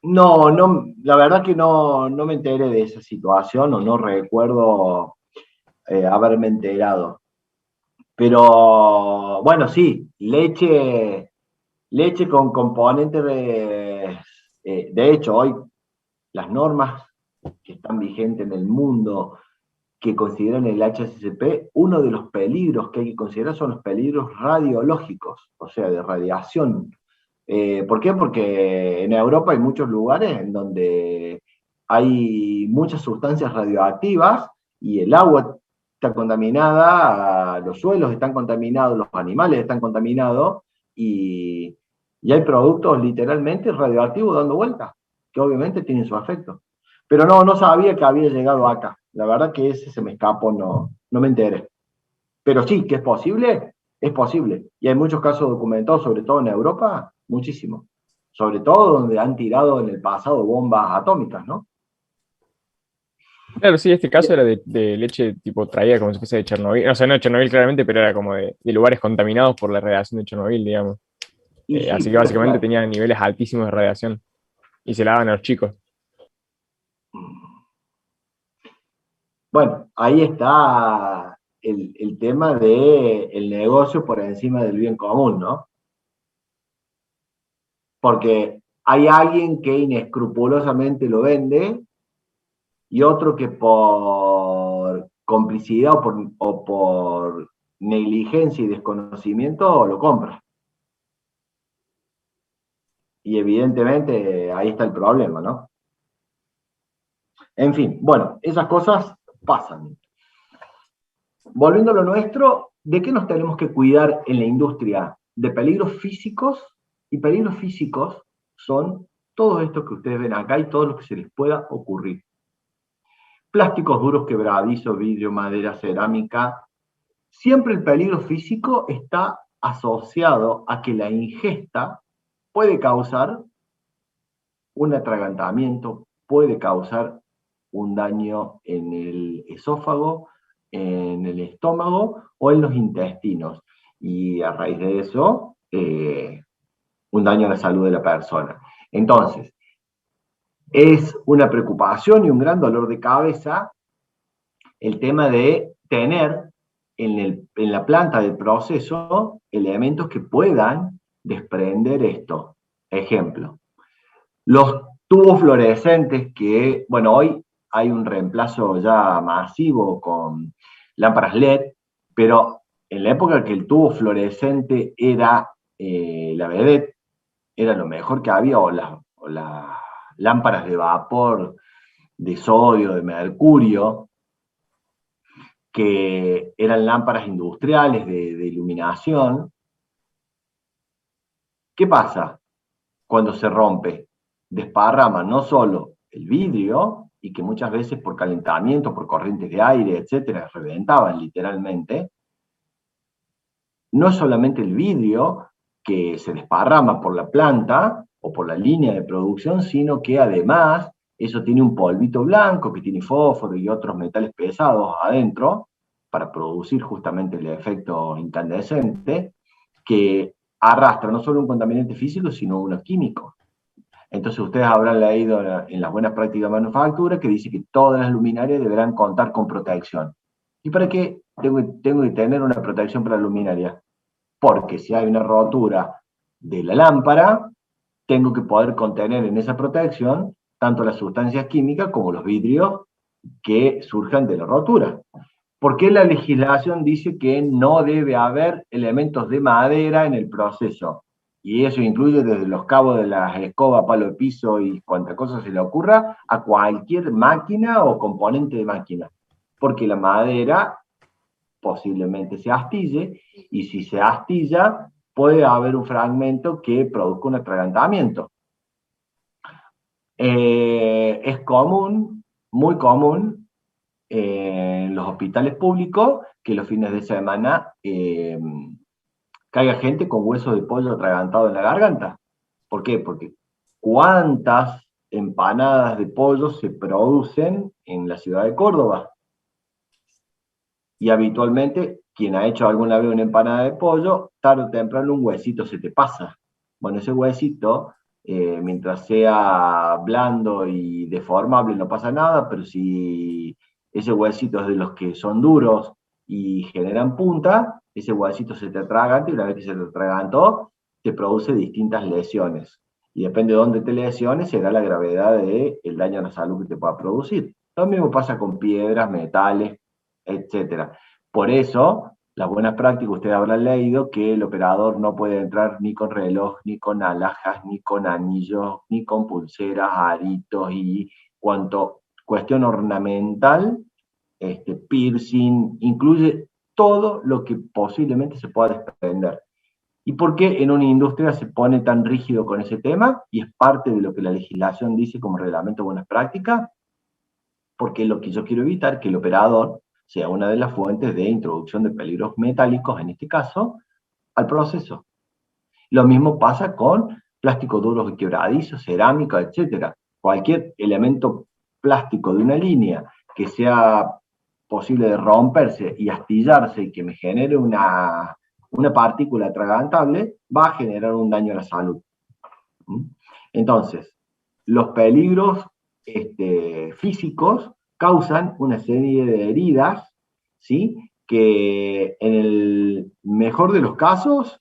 A: no, no, la verdad que no me enteré de esa situación o no recuerdo haberme enterado. Pero bueno, sí, leche con componentes de hecho, hoy las normas que están vigentes en el mundo que consideran el HACCP, uno de los peligros que hay que considerar son los peligros radiológicos, o sea, de radiación. ¿Por qué? Porque en Europa hay muchos lugares en donde hay muchas sustancias radioactivas y el agua está contaminada, los suelos están contaminados, los animales están contaminados y hay productos literalmente radioactivos dando vueltas, que obviamente tienen su efecto. Pero no sabía que había llegado acá. La verdad que ese se me escapó, no me enteré. Pero sí, que es posible. Y hay muchos casos documentados, sobre todo en Europa, muchísimo. Sobre todo donde han tirado en el pasado bombas atómicas, ¿no?
B: Claro, sí, este caso era de leche tipo traída como si fuese de Chernobyl. O sea, no de Chernobyl claramente, pero era como de lugares contaminados por la radiación de Chernobyl, digamos.
A: Y sí,
B: Así que
A: tal
B: básicamente
A: cual.
B: tenía niveles altísimos de radiación y se la daban a los chicos.
A: Bueno, ahí está el tema del negocio por encima del bien común, ¿no? Porque hay alguien que inescrupulosamente lo vende y otro que por complicidad o por negligencia y desconocimiento lo compra. Y evidentemente ahí está el problema, ¿no? En fin, bueno, esas cosas pasan. Volviendo a lo nuestro, ¿de qué nos tenemos que cuidar en la industria? De peligros físicos, y peligros físicos son todos estos que ustedes ven acá y todos los que se les pueda ocurrir. Plásticos duros, quebradizos, vidrio, madera, cerámica. Siempre el peligro físico está asociado a que la ingesta puede causar un atragantamiento, puede causar un daño en el esófago, en el estómago o en los intestinos. Y a raíz de eso, un daño a la salud de la persona. Entonces, es una preocupación y un gran dolor de cabeza el tema de tener en la planta del proceso elementos que puedan desprender esto. Ejemplo, Los tubos fluorescentes que, bueno, hoy hay un reemplazo ya masivo con lámparas LED, pero en la época que el tubo fluorescente era la vedette, era lo mejor que había, o las lámparas de vapor, de sodio, de mercurio, que eran lámparas industriales de iluminación. ¿Qué pasa cuando se rompe? Desparrama no solo el vidrio, y que muchas veces por calentamiento, por corrientes de aire, etcétera, reventaban literalmente. No es solamente el vidrio que se desparrama por la planta o por la línea de producción, sino que además eso tiene un polvito blanco que tiene fósforo y otros metales pesados adentro para producir justamente el efecto incandescente, que arrastra no solo un contaminante físico, sino uno químico. Entonces ustedes habrán leído en las buenas prácticas de manufactura que dice que todas las luminarias deberán contar con protección. ¿Y para qué tengo que tener una protección para la luminaria? Porque si hay una rotura de la lámpara, tengo que poder contener en esa protección tanto las sustancias químicas como los vidrios que surjan de la rotura. ¿Por qué la legislación dice que no debe haber elementos de madera en el proceso? Y eso incluye desde los cabos de las escobas, palo de piso y cuanta cosa se le ocurra, a cualquier máquina o componente de máquina. Porque la madera posiblemente se astille, y si se astilla, puede haber un fragmento que produzca un atragantamiento. Es común, muy común, en los hospitales públicos, que los fines de semana caiga gente con huesos de pollo atragantado en la garganta. ¿Por qué? Porque ¿cuántas empanadas de pollo se producen en la ciudad de Córdoba? Y habitualmente, quien ha hecho alguna vez una empanada de pollo, tarde o temprano un huesito se te pasa. Bueno, ese huesito, mientras sea blando y deformable, no pasa nada, pero si ese huesito es de los que son duros y generan punta, ese huesito se te atraganta, y una vez que se te atragantó, te produce distintas lesiones. Y depende de dónde te lesiones, será la gravedad del daño a la salud que te pueda producir. Lo mismo pasa con piedras, metales, etcétera. Por eso, las buenas prácticas, ustedes habrán leído que el operador no puede entrar ni con reloj, ni con alhajas, ni con anillos, ni con pulseras, aritos y cuestión ornamental, piercing, incluye todo lo que posiblemente se pueda desprender. ¿Y por qué en una industria se pone tan rígido con ese tema? Y es parte de lo que la legislación dice como reglamento de buenas prácticas, porque lo que yo quiero evitar es que el operador sea una de las fuentes de introducción de peligros metálicos, en este caso, al proceso. Lo mismo pasa con plásticos duros y quebradizos, cerámica, etc. Cualquier elemento plástico de una línea que sea posible de romperse y astillarse y que me genere una partícula atragantable, va a generar un daño a la salud. Entonces, los peligros físicos causan una serie de heridas, ¿sí? Que en el mejor de los casos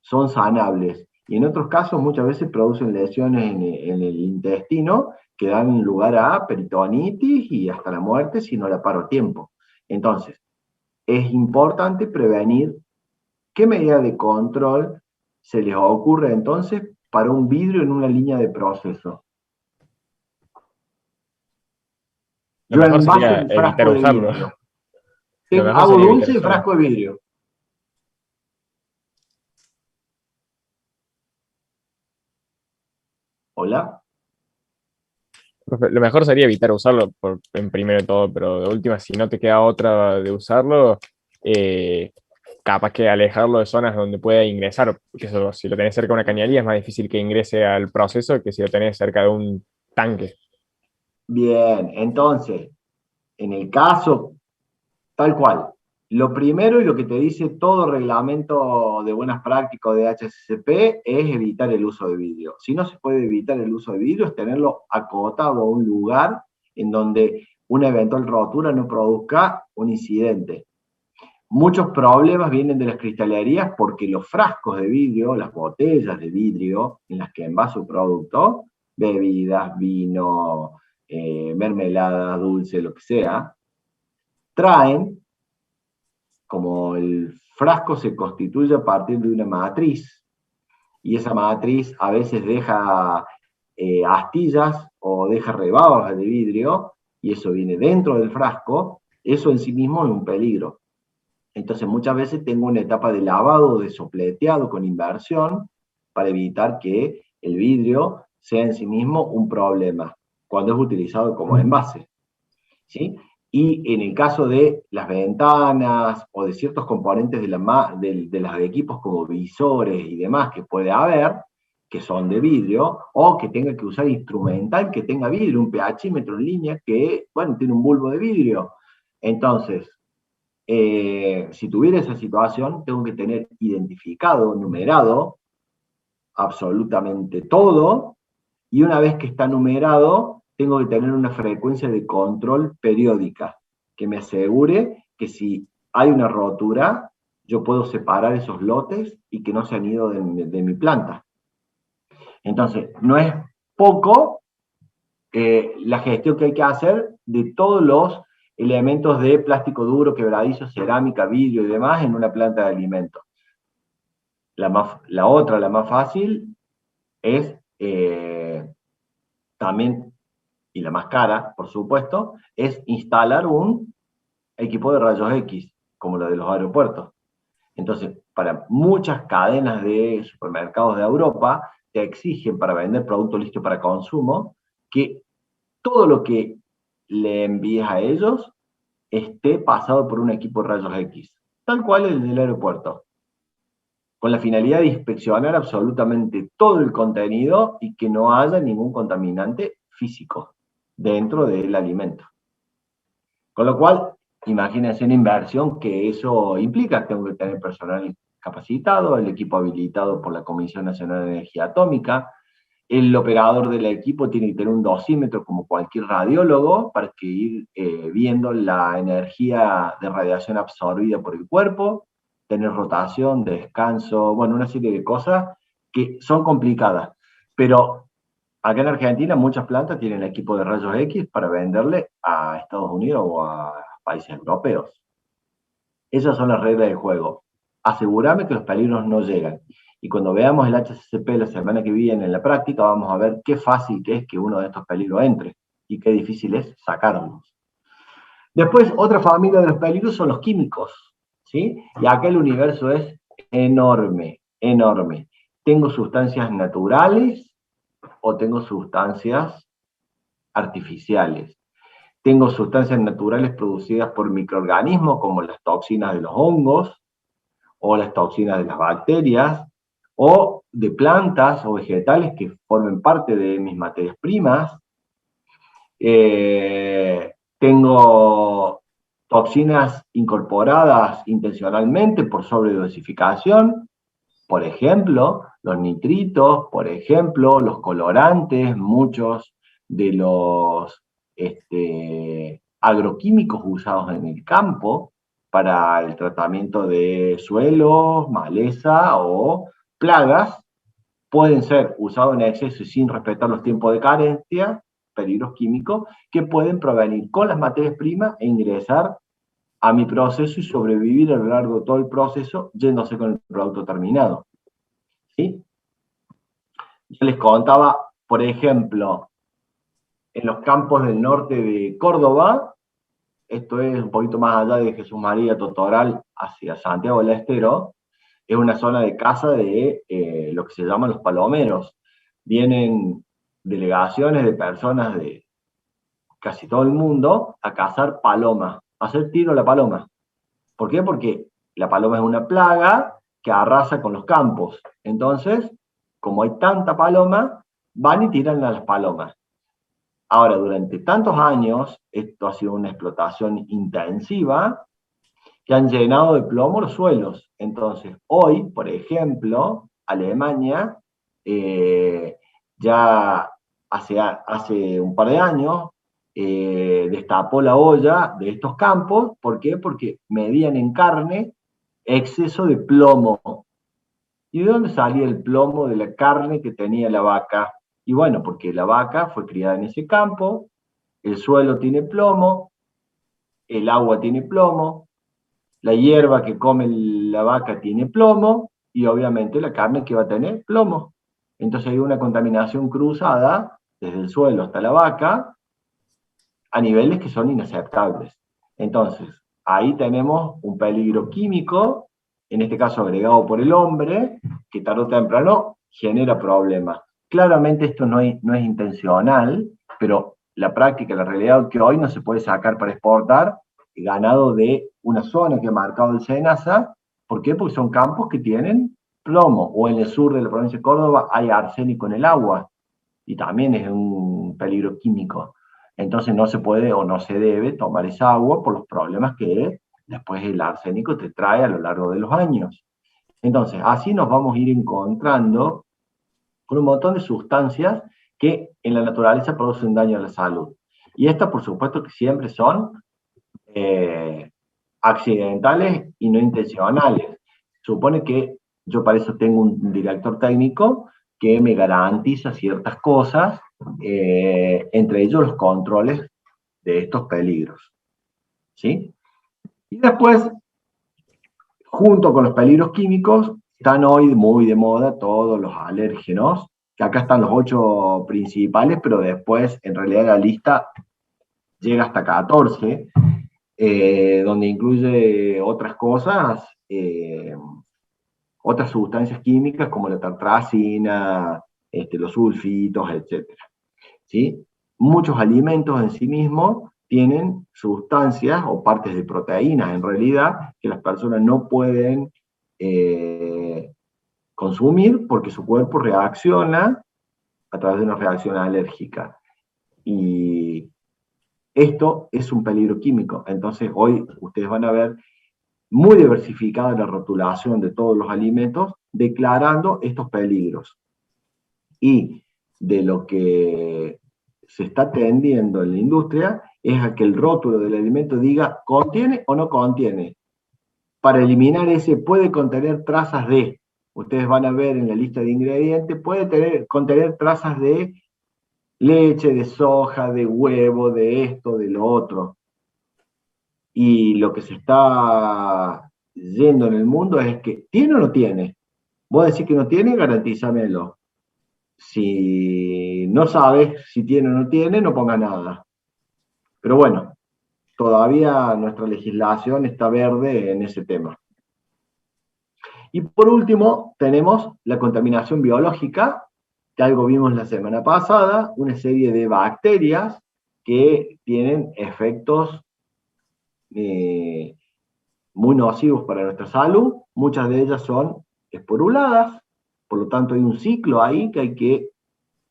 A: son sanables, y en otros casos muchas veces producen lesiones en el intestino que dan lugar a peritonitis y hasta la muerte si no la paro a tiempo. Entonces, es importante prevenir. ¿Qué medida de control se les ocurre entonces para un vidrio en una línea de proceso?
B: Lo mejor sería evitar usarlo.
A: Hago dulce en frasco de vidrio. ¿Hola?
B: Lo mejor sería evitar usarlo en primero de todo, pero de última, si no te queda otra de usarlo, capaz que alejarlo de zonas donde pueda ingresar, porque eso, si lo tenés cerca de una cañería es más difícil que ingrese al proceso que si lo tenés cerca de un tanque.
A: Bien, entonces, en el caso tal cual, lo primero y lo que te dice todo reglamento de buenas prácticas de HACCP es evitar el uso de vidrio. Si no se puede evitar el uso de vidrio, es tenerlo acotado a un lugar en donde una eventual rotura no produzca un incidente. Muchos problemas vienen de las cristalerías porque los frascos de vidrio, las botellas de vidrio en las que envasa un producto, bebidas, vino, mermelada, dulce, lo que sea, traen, como el frasco se constituye a partir de una matriz, y esa matriz a veces deja astillas o deja rebabas de vidrio, y eso viene dentro del frasco, eso en sí mismo es un peligro. Entonces muchas veces tengo una etapa de lavado, de sopleteado con inversión, para evitar que el vidrio sea en sí mismo un problema, cuando es utilizado como envase, ¿sí? Y en el caso de las ventanas o de ciertos componentes de los equipos como visores y demás que puede haber, que son de vidrio, o que tenga que usar instrumental que tenga vidrio, un pHímetro en línea que, bueno, tiene un bulbo de vidrio. Entonces, si tuviera esa situación, tengo que tener identificado, numerado, absolutamente todo, y una vez que está numerado, tengo que tener una frecuencia de control periódica, que me asegure que si hay una rotura, yo puedo separar esos lotes y que no se han ido de mi planta. Entonces, no es poco la gestión que hay que hacer de todos los elementos de plástico duro, quebradizo, cerámica, vidrio y demás en una planta de alimentos. La más fácil, es también, y la más cara, por supuesto, es instalar un equipo de rayos X, como lo de los aeropuertos. Entonces, para muchas cadenas de supermercados de Europa, te exigen para vender producto listo para consumo que todo lo que le envíes a ellos esté pasado por un equipo de rayos X, tal cual el del aeropuerto, con la finalidad de inspeccionar absolutamente todo el contenido y que no haya ningún contaminante físico dentro del alimento. Con lo cual, imagínense una inversión que eso implica. Tengo que tener personal capacitado, el equipo habilitado por la Comisión Nacional de Energía Atómica, el operador del equipo tiene que tener un dosímetro como cualquier radiólogo para que ir viendo la energía de radiación absorbida por el cuerpo, tener rotación, descanso, bueno, una serie de cosas que son complicadas. Pero acá en Argentina muchas plantas tienen equipo de rayos X para venderle a Estados Unidos o a países europeos. Esas son las reglas del juego. Asegurarme que los peligros no llegan. Y cuando veamos el HACCP la semana que viene en la práctica, vamos a ver qué fácil que es que uno de estos peligros entre y qué difícil es sacarlos. Después, otra familia de los peligros son los químicos, ¿sí? Y acá el universo es enorme, enorme. Tengo sustancias naturales o tengo sustancias artificiales. Tengo sustancias naturales producidas por microorganismos como las toxinas de los hongos o las toxinas de las bacterias, o de plantas o vegetales que formen parte de mis materias primas. Tengo toxinas incorporadas intencionalmente por sobredosificación, por ejemplo, los nitritos, por ejemplo, los colorantes, muchos de los agroquímicos usados en el campo para el tratamiento de suelos, maleza o plagas, pueden ser usados en exceso y sin respetar los tiempos de carencia, peligros químicos, que pueden provenir con las materias primas e ingresar a mi proceso y sobrevivir a lo largo de todo el proceso, yéndose con el producto terminado. ¿Sí? Yo les contaba, por ejemplo, en los campos del norte de Córdoba, esto es un poquito más allá de Jesús María Totoral hacia Santiago del Estero, es una zona de caza de lo que se llaman los palomeros. Vienen delegaciones de personas de casi todo el mundo a cazar palomas, a hacer tiro a la paloma. ¿Por qué? Porque la paloma es una plaga que arrasa con los campos. Entonces, como hay tanta paloma, van y tiran a las palomas. Ahora, durante tantos años, esto ha sido una explotación intensiva que han llenado de plomo los suelos. Entonces, hoy, por ejemplo, Alemania ya hace un par de años destapó la olla de estos campos. ¿Por qué? Porque medían en carne exceso de plomo. ¿Y de dónde salía el plomo de la carne que tenía la vaca? Y bueno, porque la vaca fue criada en ese campo, el suelo tiene plomo, el agua tiene plomo, la hierba que come la vaca tiene plomo, y obviamente la carne que va a tener plomo. Entonces hay una contaminación cruzada desde el suelo hasta la vaca a niveles que son inaceptables. Entonces, ahí tenemos un peligro químico, en este caso agregado por el hombre, que tarde o temprano genera problemas. Claramente esto no es intencional, pero la práctica, la realidad que hoy no se puede sacar para exportar ganado de una zona que ha marcado el SENASA. ¿Por qué? Porque son campos que tienen plomo, o en el sur de la provincia de Córdoba hay arsénico en el agua, y también es un peligro químico. Entonces no se puede o no se debe tomar esa agua por los problemas que después el arsénico te trae a lo largo de los años. Entonces, así nos vamos a ir encontrando con un montón de sustancias que en la naturaleza producen daño a la salud. Y estas, por supuesto, que siempre son accidentales y no intencionales. Supone que yo para eso tengo un director técnico que me garantiza ciertas cosas, entre ellos los controles de estos peligros. ¿Sí? Y después, junto con los peligros químicos, están hoy muy de moda todos los alérgenos, que acá están los 8 principales, pero después en realidad la lista llega hasta 14, donde incluye otras cosas, otras sustancias químicas como la tartrazina, los sulfitos, etc. ¿Sí? Muchos alimentos en sí mismos tienen sustancias o partes de proteínas, en realidad, que las personas no pueden consumir porque su cuerpo reacciona a través de una reacción alérgica. Y esto es un peligro químico. Entonces, hoy ustedes van a ver muy diversificada la rotulación de todos los alimentos, declarando estos peligros. Y de lo que se está tendiendo en la industria es a que el rótulo del alimento diga contiene o no contiene. Para eliminar ese puede contener trazas de, ustedes van a ver en la lista de ingredientes, puede contener trazas de leche, de soja, de huevo, de esto, de lo otro. Y lo que se está yendo en el mundo es que, ¿tiene o no tiene? Vos decís que no tiene, garantízamelo. Si no sabes si tiene o no tiene, no ponga nada. Pero bueno, todavía nuestra legislación está verde en ese tema. Y por último, tenemos la contaminación biológica, que algo vimos la semana pasada, una serie de bacterias que tienen efectos muy nocivos para nuestra salud. Muchas de ellas son esporuladas, por lo tanto hay un ciclo ahí que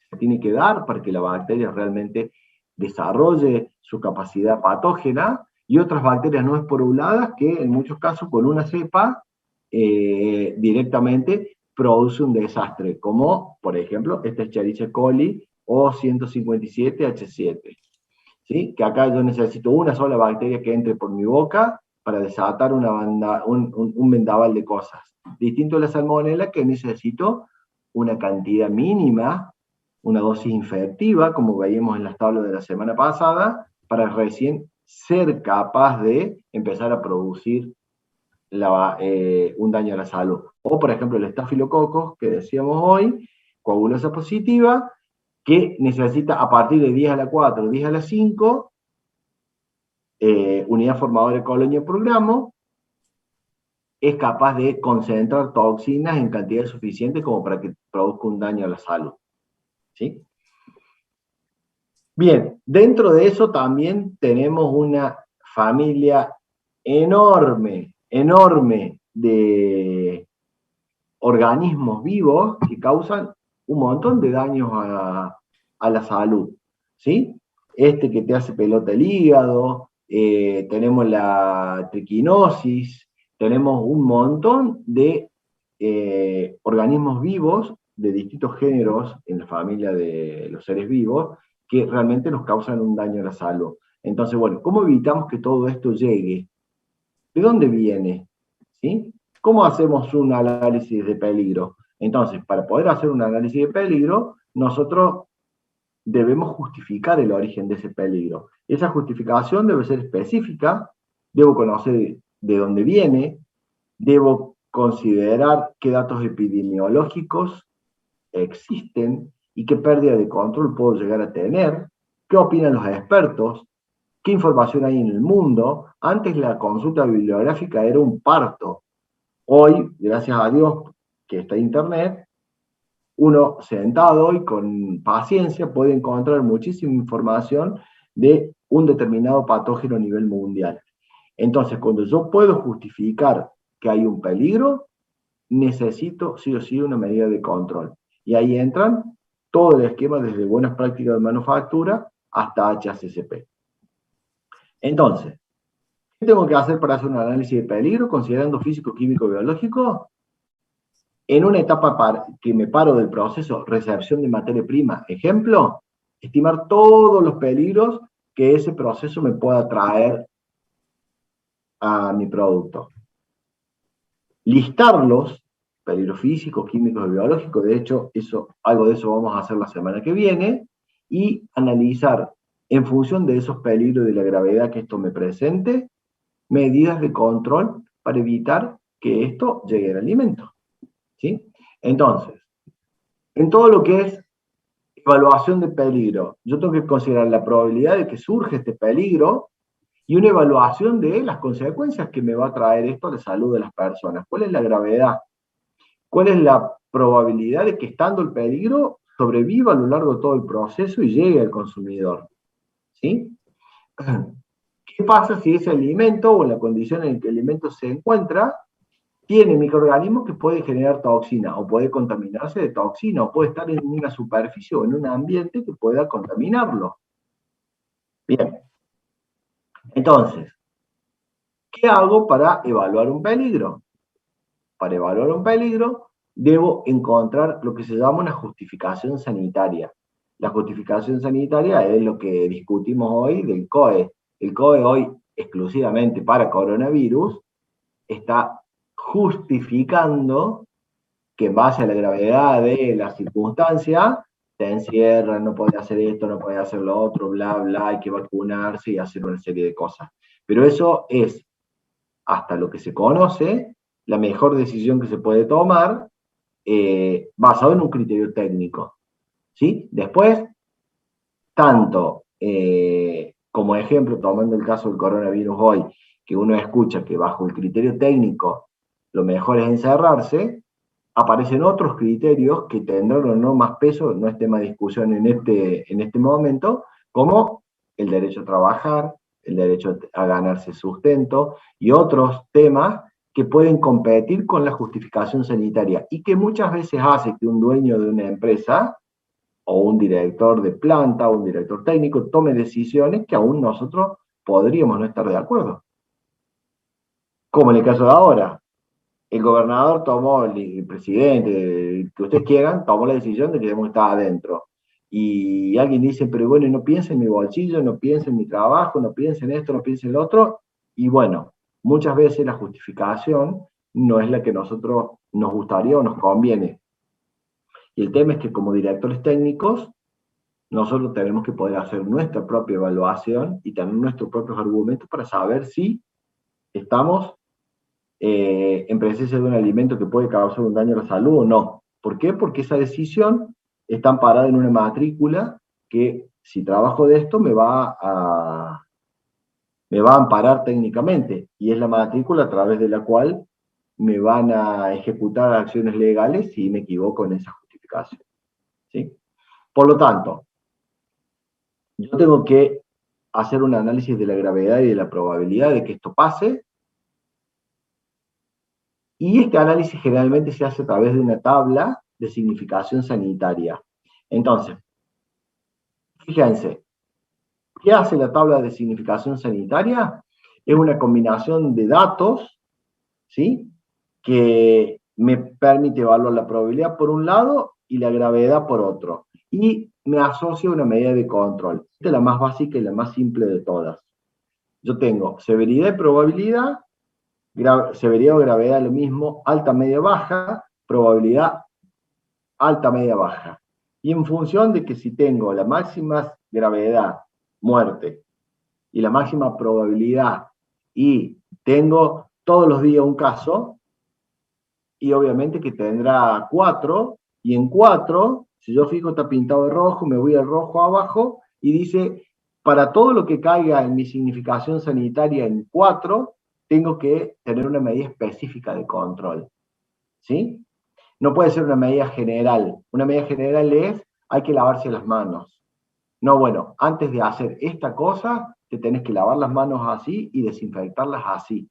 A: se tiene que dar para que la bacteria realmente desarrolle su capacidad patógena, y otras bacterias no esporuladas que en muchos casos con una cepa directamente produce un desastre, como por ejemplo esta Escherichia coli o 157H7. ¿Sí? Que acá yo necesito una sola bacteria que entre por mi boca para desatar un vendaval de cosas. Distinto a la salmonela, que necesito una cantidad mínima, una dosis infectiva, como veíamos en las tablas de la semana pasada, para recién ser capaz de empezar a producir un daño a la salud. O, por ejemplo, el estafilococos, que decíamos hoy, coagulosa positiva, que necesita a partir de 10 a la 4, 10 a la 5, unidad formadora de colonia por gramo, es capaz de concentrar toxinas en cantidad suficiente como para que produzca un daño a la salud. ¿Sí? Bien, dentro de eso también tenemos una familia enorme de organismos vivos que causan un montón de daños a la salud, ¿sí? Que te hace pelota el hígado, tenemos la triquinosis, tenemos un montón de organismos vivos de distintos géneros en la familia de los seres vivos que realmente nos causan un daño a la salud. Entonces, bueno, ¿cómo evitamos que todo esto llegue? ¿De dónde viene? ¿Sí? ¿Cómo hacemos un análisis de peligro? Entonces, para poder hacer un análisis de peligro, nosotros debemos justificar el origen de ese peligro. Esa justificación debe ser específica, debo conocer de dónde viene, debo considerar qué datos epidemiológicos existen y qué pérdida de control puedo llegar a tener, qué opinan los expertos, qué información hay en el mundo. Antes la consulta bibliográfica era un parto. Hoy, gracias a Dios que está Internet, uno sentado y con paciencia puede encontrar muchísima información de un determinado patógeno a nivel mundial. Entonces, cuando yo puedo justificar que hay un peligro, necesito sí o sí una medida de control. Y ahí entran todo el esquema desde buenas prácticas de manufactura hasta HACCP. Entonces, ¿qué tengo que hacer para hacer un análisis de peligro considerando físico, químico, biológico? En una etapa que me paro del proceso recepción de materia prima, ejemplo, estimar todos los peligros que ese proceso me pueda traer a mi producto. Listarlos, peligros físicos, químicos y biológicos, de hecho, algo de eso vamos a hacer la semana que viene, y analizar en función de esos peligros y de la gravedad que esto me presente, medidas de control para evitar que esto llegue al alimento. ¿Sí? Entonces, en todo lo que es evaluación de peligro, yo tengo que considerar la probabilidad de que surja este peligro y una evaluación de las consecuencias que me va a traer esto a la salud de las personas. ¿Cuál es la gravedad? ¿Cuál es la probabilidad de que estando el peligro sobreviva a lo largo de todo el proceso y llegue al consumidor? ¿Sí? ¿Qué pasa si ese alimento o la condición en que el alimento se encuentra tiene microorganismos que pueden generar toxina, o puede contaminarse de toxina, o puede estar en una superficie o en un ambiente que pueda contaminarlo? Bien. Entonces, ¿qué hago para evaluar un peligro? Para evaluar un peligro, debo encontrar lo que se llama una justificación sanitaria. La justificación sanitaria es lo que discutimos hoy del COE. El COE hoy, exclusivamente para coronavirus, está justificando que en base a la gravedad de la circunstancia, te encierran, no puede hacer esto, no puede hacer lo otro, bla, bla, hay que vacunarse y hacer una serie de cosas. Pero eso es, hasta lo que se conoce, la mejor decisión que se puede tomar basado en un criterio técnico. ¿Sí? Después, tanto como ejemplo, tomando el caso del coronavirus hoy, que uno escucha que bajo el criterio técnico lo mejor es encerrarse, aparecen otros criterios que tendrán o no más peso, no es tema de discusión en este momento, como el derecho a trabajar, el derecho a ganarse sustento y otros temas que pueden competir con la justificación sanitaria y que muchas veces hace que un dueño de una empresa o un director de planta o un director técnico tome decisiones que aún nosotros podríamos no estar de acuerdo. Como en el caso de ahora, el gobernador tomó, el presidente, que ustedes quieran, tomó la decisión de que debemos estar adentro. Y alguien dice, pero bueno, no piensa en mi bolsillo, no piensa en mi trabajo, no piensa en esto, no piensa en lo otro. Y bueno, muchas veces la justificación no es la que a nosotros nos gustaría o nos conviene. Y el tema es que como directores técnicos, nosotros tenemos que poder hacer nuestra propia evaluación y tener nuestros propios argumentos para saber si estamos en presencia de un alimento que puede causar un daño a la salud o no. ¿Por qué? Porque esa decisión está amparada en una matrícula que, si trabajo de esto, me va a amparar técnicamente, y es la matrícula a través de la cual me van a ejecutar acciones legales si me equivoco en esa justificación. ¿Sí? Por lo tanto, yo tengo que hacer un análisis de la gravedad y de la probabilidad de que esto pase, y este análisis generalmente se hace a través de una tabla de significación sanitaria. Entonces, fíjense, ¿qué hace la tabla de significación sanitaria? Es una combinación de datos, ¿sí?, que me permite evaluar la probabilidad por un lado y la gravedad por otro. Y me asocia una medida de control. Esta es la más básica y la más simple de todas. Yo tengo severidad y probabilidad, severidad o gravedad lo mismo, alta, media, baja, probabilidad, alta, media, baja. Y en función de que si tengo la máxima gravedad, muerte, y la máxima probabilidad, y tengo todos los días un caso, y obviamente que tendrá 4, y en 4, si yo fijo está pintado de rojo, me voy al rojo abajo, y dice, para todo lo que caiga en mi significación sanitaria en 4, tengo que tener una medida específica de control, ¿sí? No puede ser una medida general. Una medida general es, hay que lavarse las manos. No, bueno, antes de hacer esta cosa, te tenés que lavar las manos así y desinfectarlas así.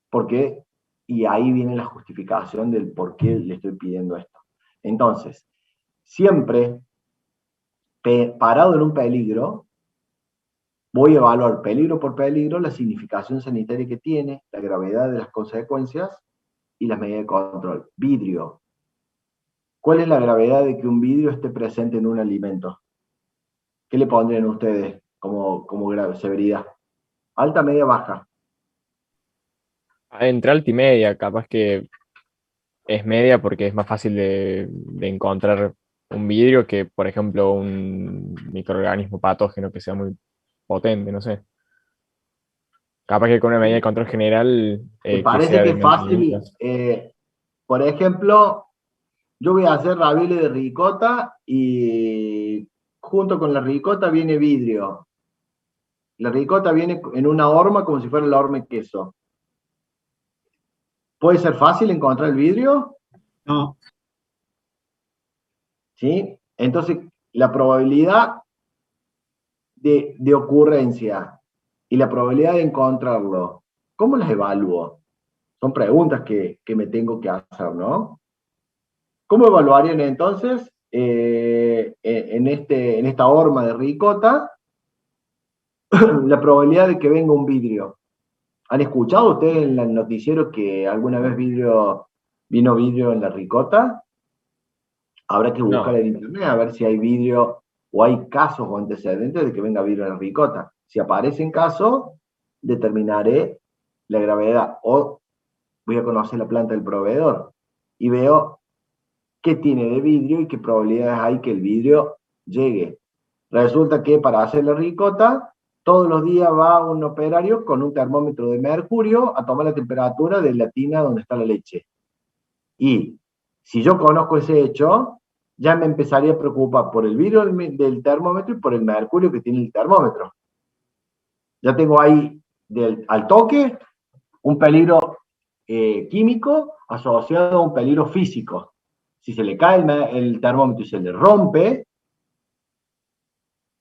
A: Porque, y ahí viene la justificación del por qué le estoy pidiendo esto. Entonces, siempre parado en un peligro, voy a evaluar peligro por peligro la significación sanitaria que tiene, la gravedad de las consecuencias y las medidas de control. Vidrio. ¿Cuál es la gravedad de que un vidrio esté presente en un alimento? ¿Qué le pondrían ustedes como severidad? ¿Alta, media, baja?
B: Entre alta y media, capaz que es media porque es más fácil de encontrar un vidrio que, por ejemplo, un microorganismo patógeno que sea muy potente, no sé. Capaz que con una medida de control general
A: ¿Te
B: que
A: parece
B: sea
A: que
B: de
A: es fácil?
B: mililitros.
A: Por ejemplo, yo voy a hacer ravioli de ricota y junto con la ricota viene vidrio. La ricota viene en una horma como si fuera la horma de queso. ¿Puede ser fácil encontrar el vidrio?
E: No,
A: ¿Sí? Entonces, la probabilidad de ocurrencia y la probabilidad de encontrarlo, ¿cómo las evalúo? Son preguntas que me tengo que hacer, ¿no? ¿Cómo evaluarían entonces en esta horma de ricota la probabilidad de que venga un vidrio? ¿Han escuchado ustedes en el noticiero que alguna vez vino vidrio en la ricota? Habrá que buscar
B: No,
A: en internet a ver si hay vidrio o hay casos o antecedentes de que venga vidrio en la ricota. Si aparecen casos, determinaré la gravedad o voy a conocer la planta del proveedor y veo qué tiene de vidrio y qué probabilidades hay que el vidrio llegue. Resulta que para hacer la ricota, todos los días va un operario con un termómetro de mercurio a tomar la temperatura de la tina donde está la leche. Y si yo conozco ese hecho, ya me empezaría a preocupar por el vidrio del termómetro y por el mercurio que tiene el termómetro. Ya tengo ahí al toque un peligro químico asociado a un peligro físico. Si se le cae el termómetro y se le rompe,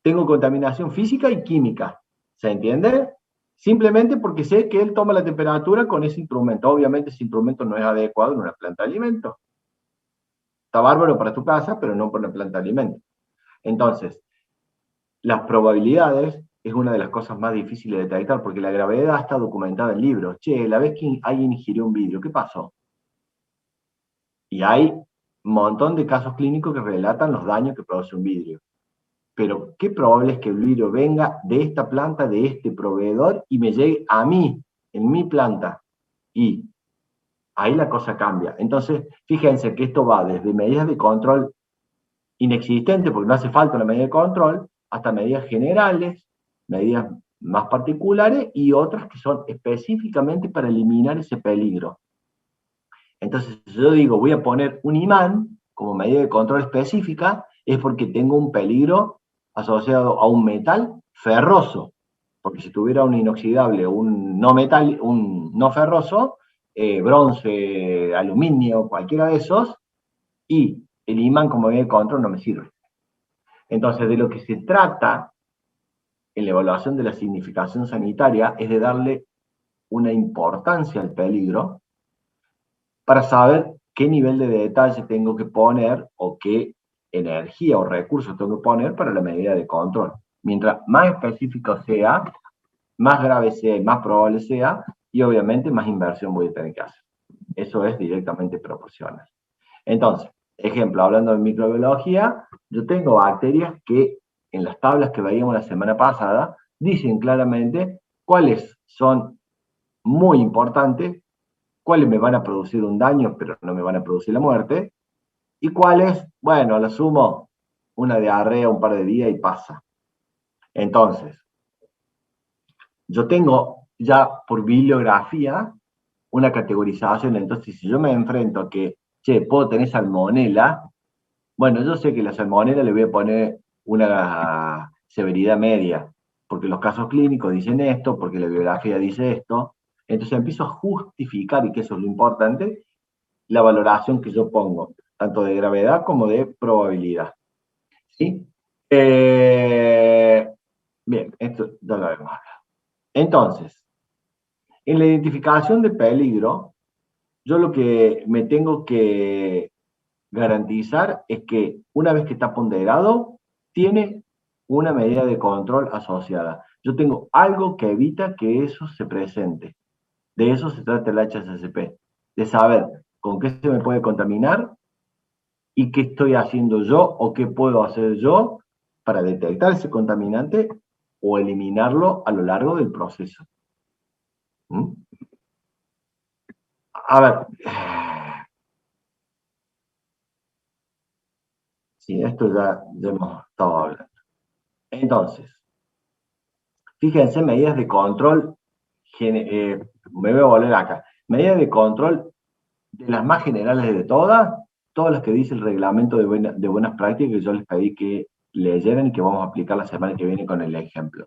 A: tengo contaminación física y química. ¿Se entiende? Simplemente porque sé que él toma la temperatura con ese instrumento. Obviamente ese instrumento no es adecuado en una planta de alimentos. Está bárbaro para tu casa, pero no para una planta de alimentos. Entonces, las probabilidades es una de las cosas más difíciles de detectar, porque la gravedad está documentada en libros. Che, la vez que alguien ingirió un vidrio, ¿qué pasó? Y hay un montón de casos clínicos que relatan los daños que produce un vidrio. Pero qué probable es que el vidrio venga de esta planta, de este proveedor, y me llegue a mí, en mi planta. Y ahí la cosa cambia. Entonces, fíjense que esto va desde medidas de control inexistentes, porque no hace falta una medida de control, hasta medidas generales, medidas más particulares y otras que son específicamente para eliminar ese peligro. Entonces, si yo digo, voy a poner un imán como medida de control específica, es porque tengo un peligro asociado a un metal ferroso. Porque si tuviera un inoxidable, un no ferroso, bronce, aluminio, cualquiera de esos, y el imán como medida de control no me sirve. Entonces, de lo que se trata en la evaluación de la significación sanitaria es de darle una importancia al peligro para saber qué nivel de detalle tengo que poner o qué energía o recursos tengo que poner para la medida de control. Mientras más específico sea, más grave sea y más probable sea, y obviamente más inversión voy a tener que hacer. Eso es directamente proporcional. Entonces, ejemplo, hablando de microbiología, yo tengo bacterias que en las tablas que veíamos la semana pasada dicen claramente cuáles son muy importantes, cuáles me van a producir un daño, pero no me van a producir la muerte, ¿Y cuál es? Bueno, lo sumo, una diarrea un par de días y pasa. Entonces, yo tengo ya por bibliografía una categorización. Entonces, si yo me enfrento a que, che, puedo tener salmonela, bueno, yo sé que la salmonela le voy a poner una severidad media, porque los casos clínicos dicen esto, porque la bibliografía dice esto. Entonces empiezo a justificar, y que eso es lo importante, la valoración que yo pongo, tanto de gravedad como de probabilidad. ¿Sí? Bien, esto ya lo hemos hablado. Entonces, en la identificación de peligro, yo lo que me tengo que garantizar es que una vez que está ponderado, tiene una medida de control asociada. Yo tengo algo que evita que eso se presente. De eso se trata el HACCP, de saber con qué se me puede contaminar y qué estoy haciendo yo o qué puedo hacer yo para detectar ese contaminante o eliminarlo a lo largo del proceso. ¿Mm? A ver, sí, esto ya hemos estado hablando. Entonces, fíjense, medidas de control, me voy a volver acá, medidas de control de las más generales de todas las que dice el reglamento de buenas prácticas que yo les pedí que leyeran y que vamos a aplicar la semana que viene con el ejemplo.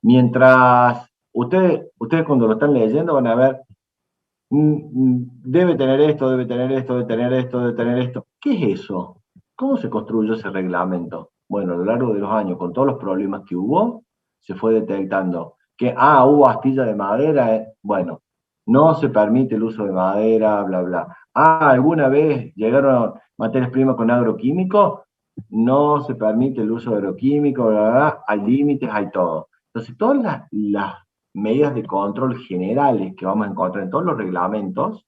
A: Mientras ustedes cuando lo están leyendo van a ver, debe tener esto, debe tener esto, debe tener esto, debe tener esto. ¿Qué es eso? ¿Cómo se construyó ese reglamento? Bueno, a lo largo de los años, con todos los problemas que hubo, se fue detectando que, hubo astilla de madera, bueno, no se permite el uso de madera, bla, bla. ¿Alguna vez llegaron materias primas con agroquímicos? No se permite el uso de agroquímicos, bla, bla, bla. Hay límites, hay todo. Entonces, todas las medidas de control generales que vamos a encontrar en todos los reglamentos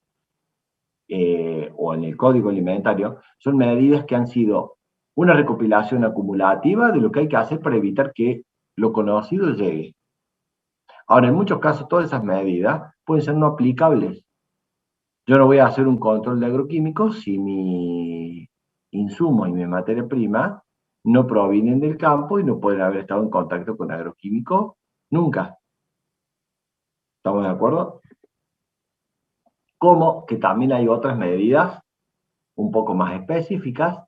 A: o en el código alimentario, son medidas que han sido una recopilación acumulativa de lo que hay que hacer para evitar que lo conocido llegue. Ahora, en muchos casos, todas esas medidas pueden ser no aplicables. Yo no voy a hacer un control de agroquímicos si mi insumo y mi materia prima no provienen del campo y no pueden haber estado en contacto con agroquímicos nunca. ¿Estamos de acuerdo? Como que también hay otras medidas un poco más específicas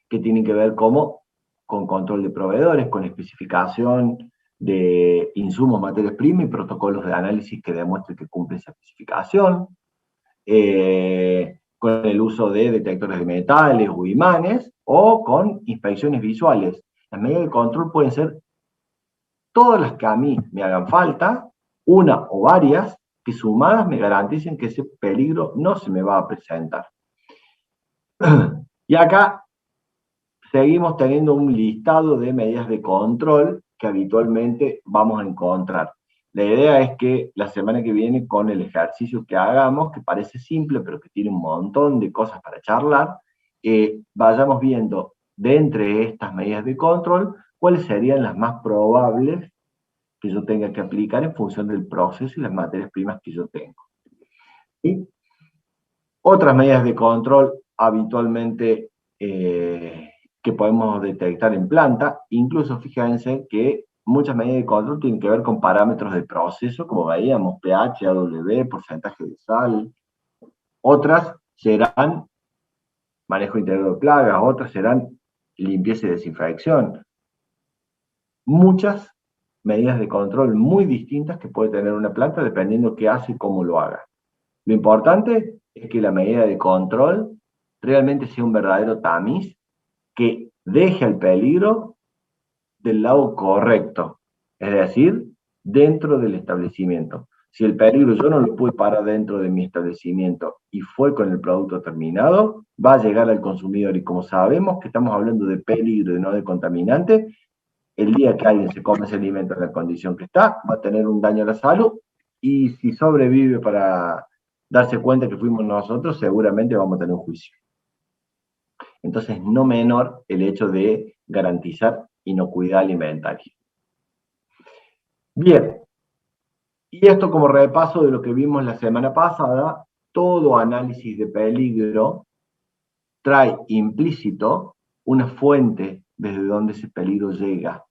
A: que tienen que ver como con control de proveedores, con especificación de insumos, materias primas y protocolos de análisis que demuestren que cumple esa especificación, con el uso de detectores de metales o imanes, o con inspecciones visuales. Las medidas de control pueden ser todas las que a mí me hagan falta, una o varias, que sumadas me garanticen que ese peligro no se me va a presentar. Y acá seguimos teniendo un listado de medidas de control que habitualmente vamos a encontrar. La idea es que la semana que viene, con el ejercicio que hagamos, que parece simple, pero que tiene un montón de cosas para charlar, vayamos viendo de entre estas medidas de control cuáles serían las más probables que yo tenga que aplicar en función del proceso y las materias primas que yo tengo. ¿Sí? Otras medidas de control habitualmente que podemos detectar en planta, incluso fíjense que muchas medidas de control tienen que ver con parámetros de proceso, como veíamos, pH, AW, porcentaje de sal. Otras serán manejo integral de plagas, otras serán limpieza y desinfección. Muchas medidas de control muy distintas que puede tener una planta dependiendo qué hace y cómo lo haga. Lo importante es que la medida de control realmente sea un verdadero tamiz que deje el peligro del lado correcto, es decir, dentro del establecimiento. Si el peligro yo no lo pude parar dentro de mi establecimiento y fue con el producto terminado, va a llegar al consumidor. Y como sabemos que estamos hablando de peligro y no de contaminante, el día que alguien se come ese alimento en la condición que está, va a tener un daño a la salud, y si sobrevive para darse cuenta que fuimos nosotros, seguramente vamos a tener un juicio. Entonces, no menor el hecho de garantizar inocuidad alimentaria. Bien, y esto como repaso de lo que vimos la semana pasada, todo análisis de peligro trae implícito una fuente desde donde ese peligro llega.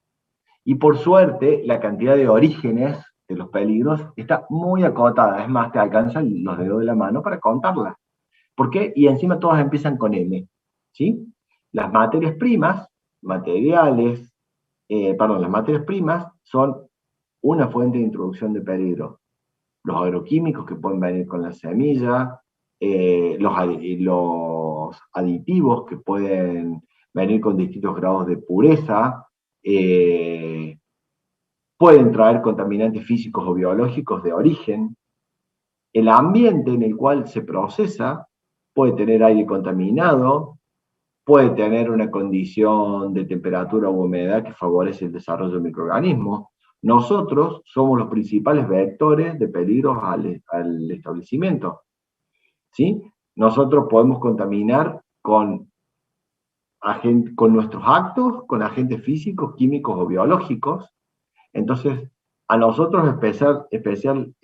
A: Y por suerte, la cantidad de orígenes de los peligros está muy acotada. Es más, te alcanzan los dedos de la mano para contarla. ¿Por qué? Y encima todas empiezan con M. ¿Sí? Las materias primas, las materias primas son una fuente de introducción de peligro. Los agroquímicos que pueden venir con la semilla, los aditivos que pueden venir con distintos grados de pureza, pueden traer contaminantes físicos o biológicos de origen. El ambiente en el cual se procesa puede tener aire contaminado, puede tener una condición de temperatura u humedad que favorece el desarrollo de microorganismos. Nosotros somos los principales vectores de peligros al establecimiento. ¿Sí? Nosotros podemos contaminar con nuestros actos, con agentes físicos, químicos o biológicos. Entonces, a nosotros especial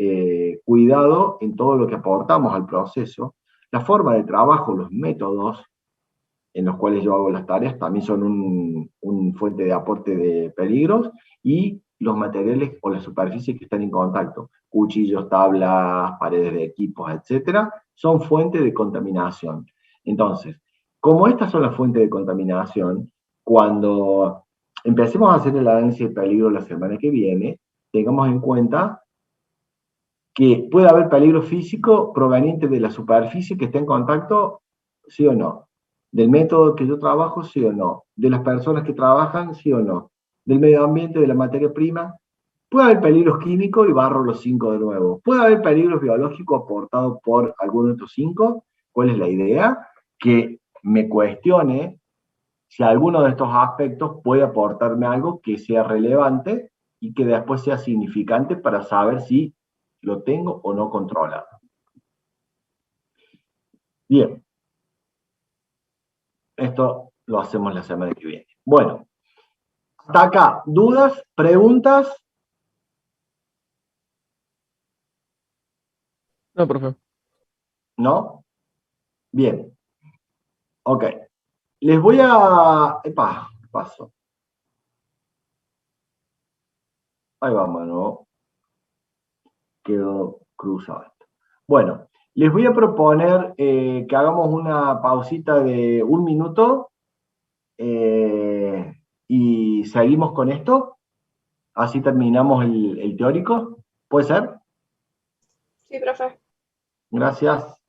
A: cuidado en todo lo que aportamos al proceso. La forma de trabajo, los métodos en los cuales yo hago las tareas también son un fuente de aporte de peligros, y los materiales o las superficies que están en contacto, cuchillos, tablas, paredes de equipos, etcétera, son fuentes de contaminación. Entonces, como estas son las fuentes de contaminación, cuando empecemos a hacer el análisis de peligro la semana que viene, tengamos en cuenta que puede haber peligro físico proveniente de la superficie que esté en contacto, sí o no. Del método que yo trabajo, sí o no. De las personas que trabajan, sí o no. Del medio ambiente, de la materia prima. Puede haber peligros químicos y barro los 5 de nuevo. Puede haber peligros biológicos aportados por alguno de estos 5. ¿Cuál es la idea? Que me cuestione si alguno de estos aspectos puede aportarme algo que sea relevante y que después sea significante para saber si lo tengo o no controlado. Bien. Esto lo hacemos la semana que viene. Bueno, hasta acá, ¿dudas? ¿Preguntas?
B: No, profe.
A: ¿No? Bien. Ok. Les voy a... Epa, paso. Ahí vamos, ¿no? Quedó cruzado esto. Bueno, les voy a proponer que hagamos una pausita de 1 minuto y seguimos con esto. Así terminamos el teórico. ¿Puede ser?
C: Sí, profe.
A: Gracias.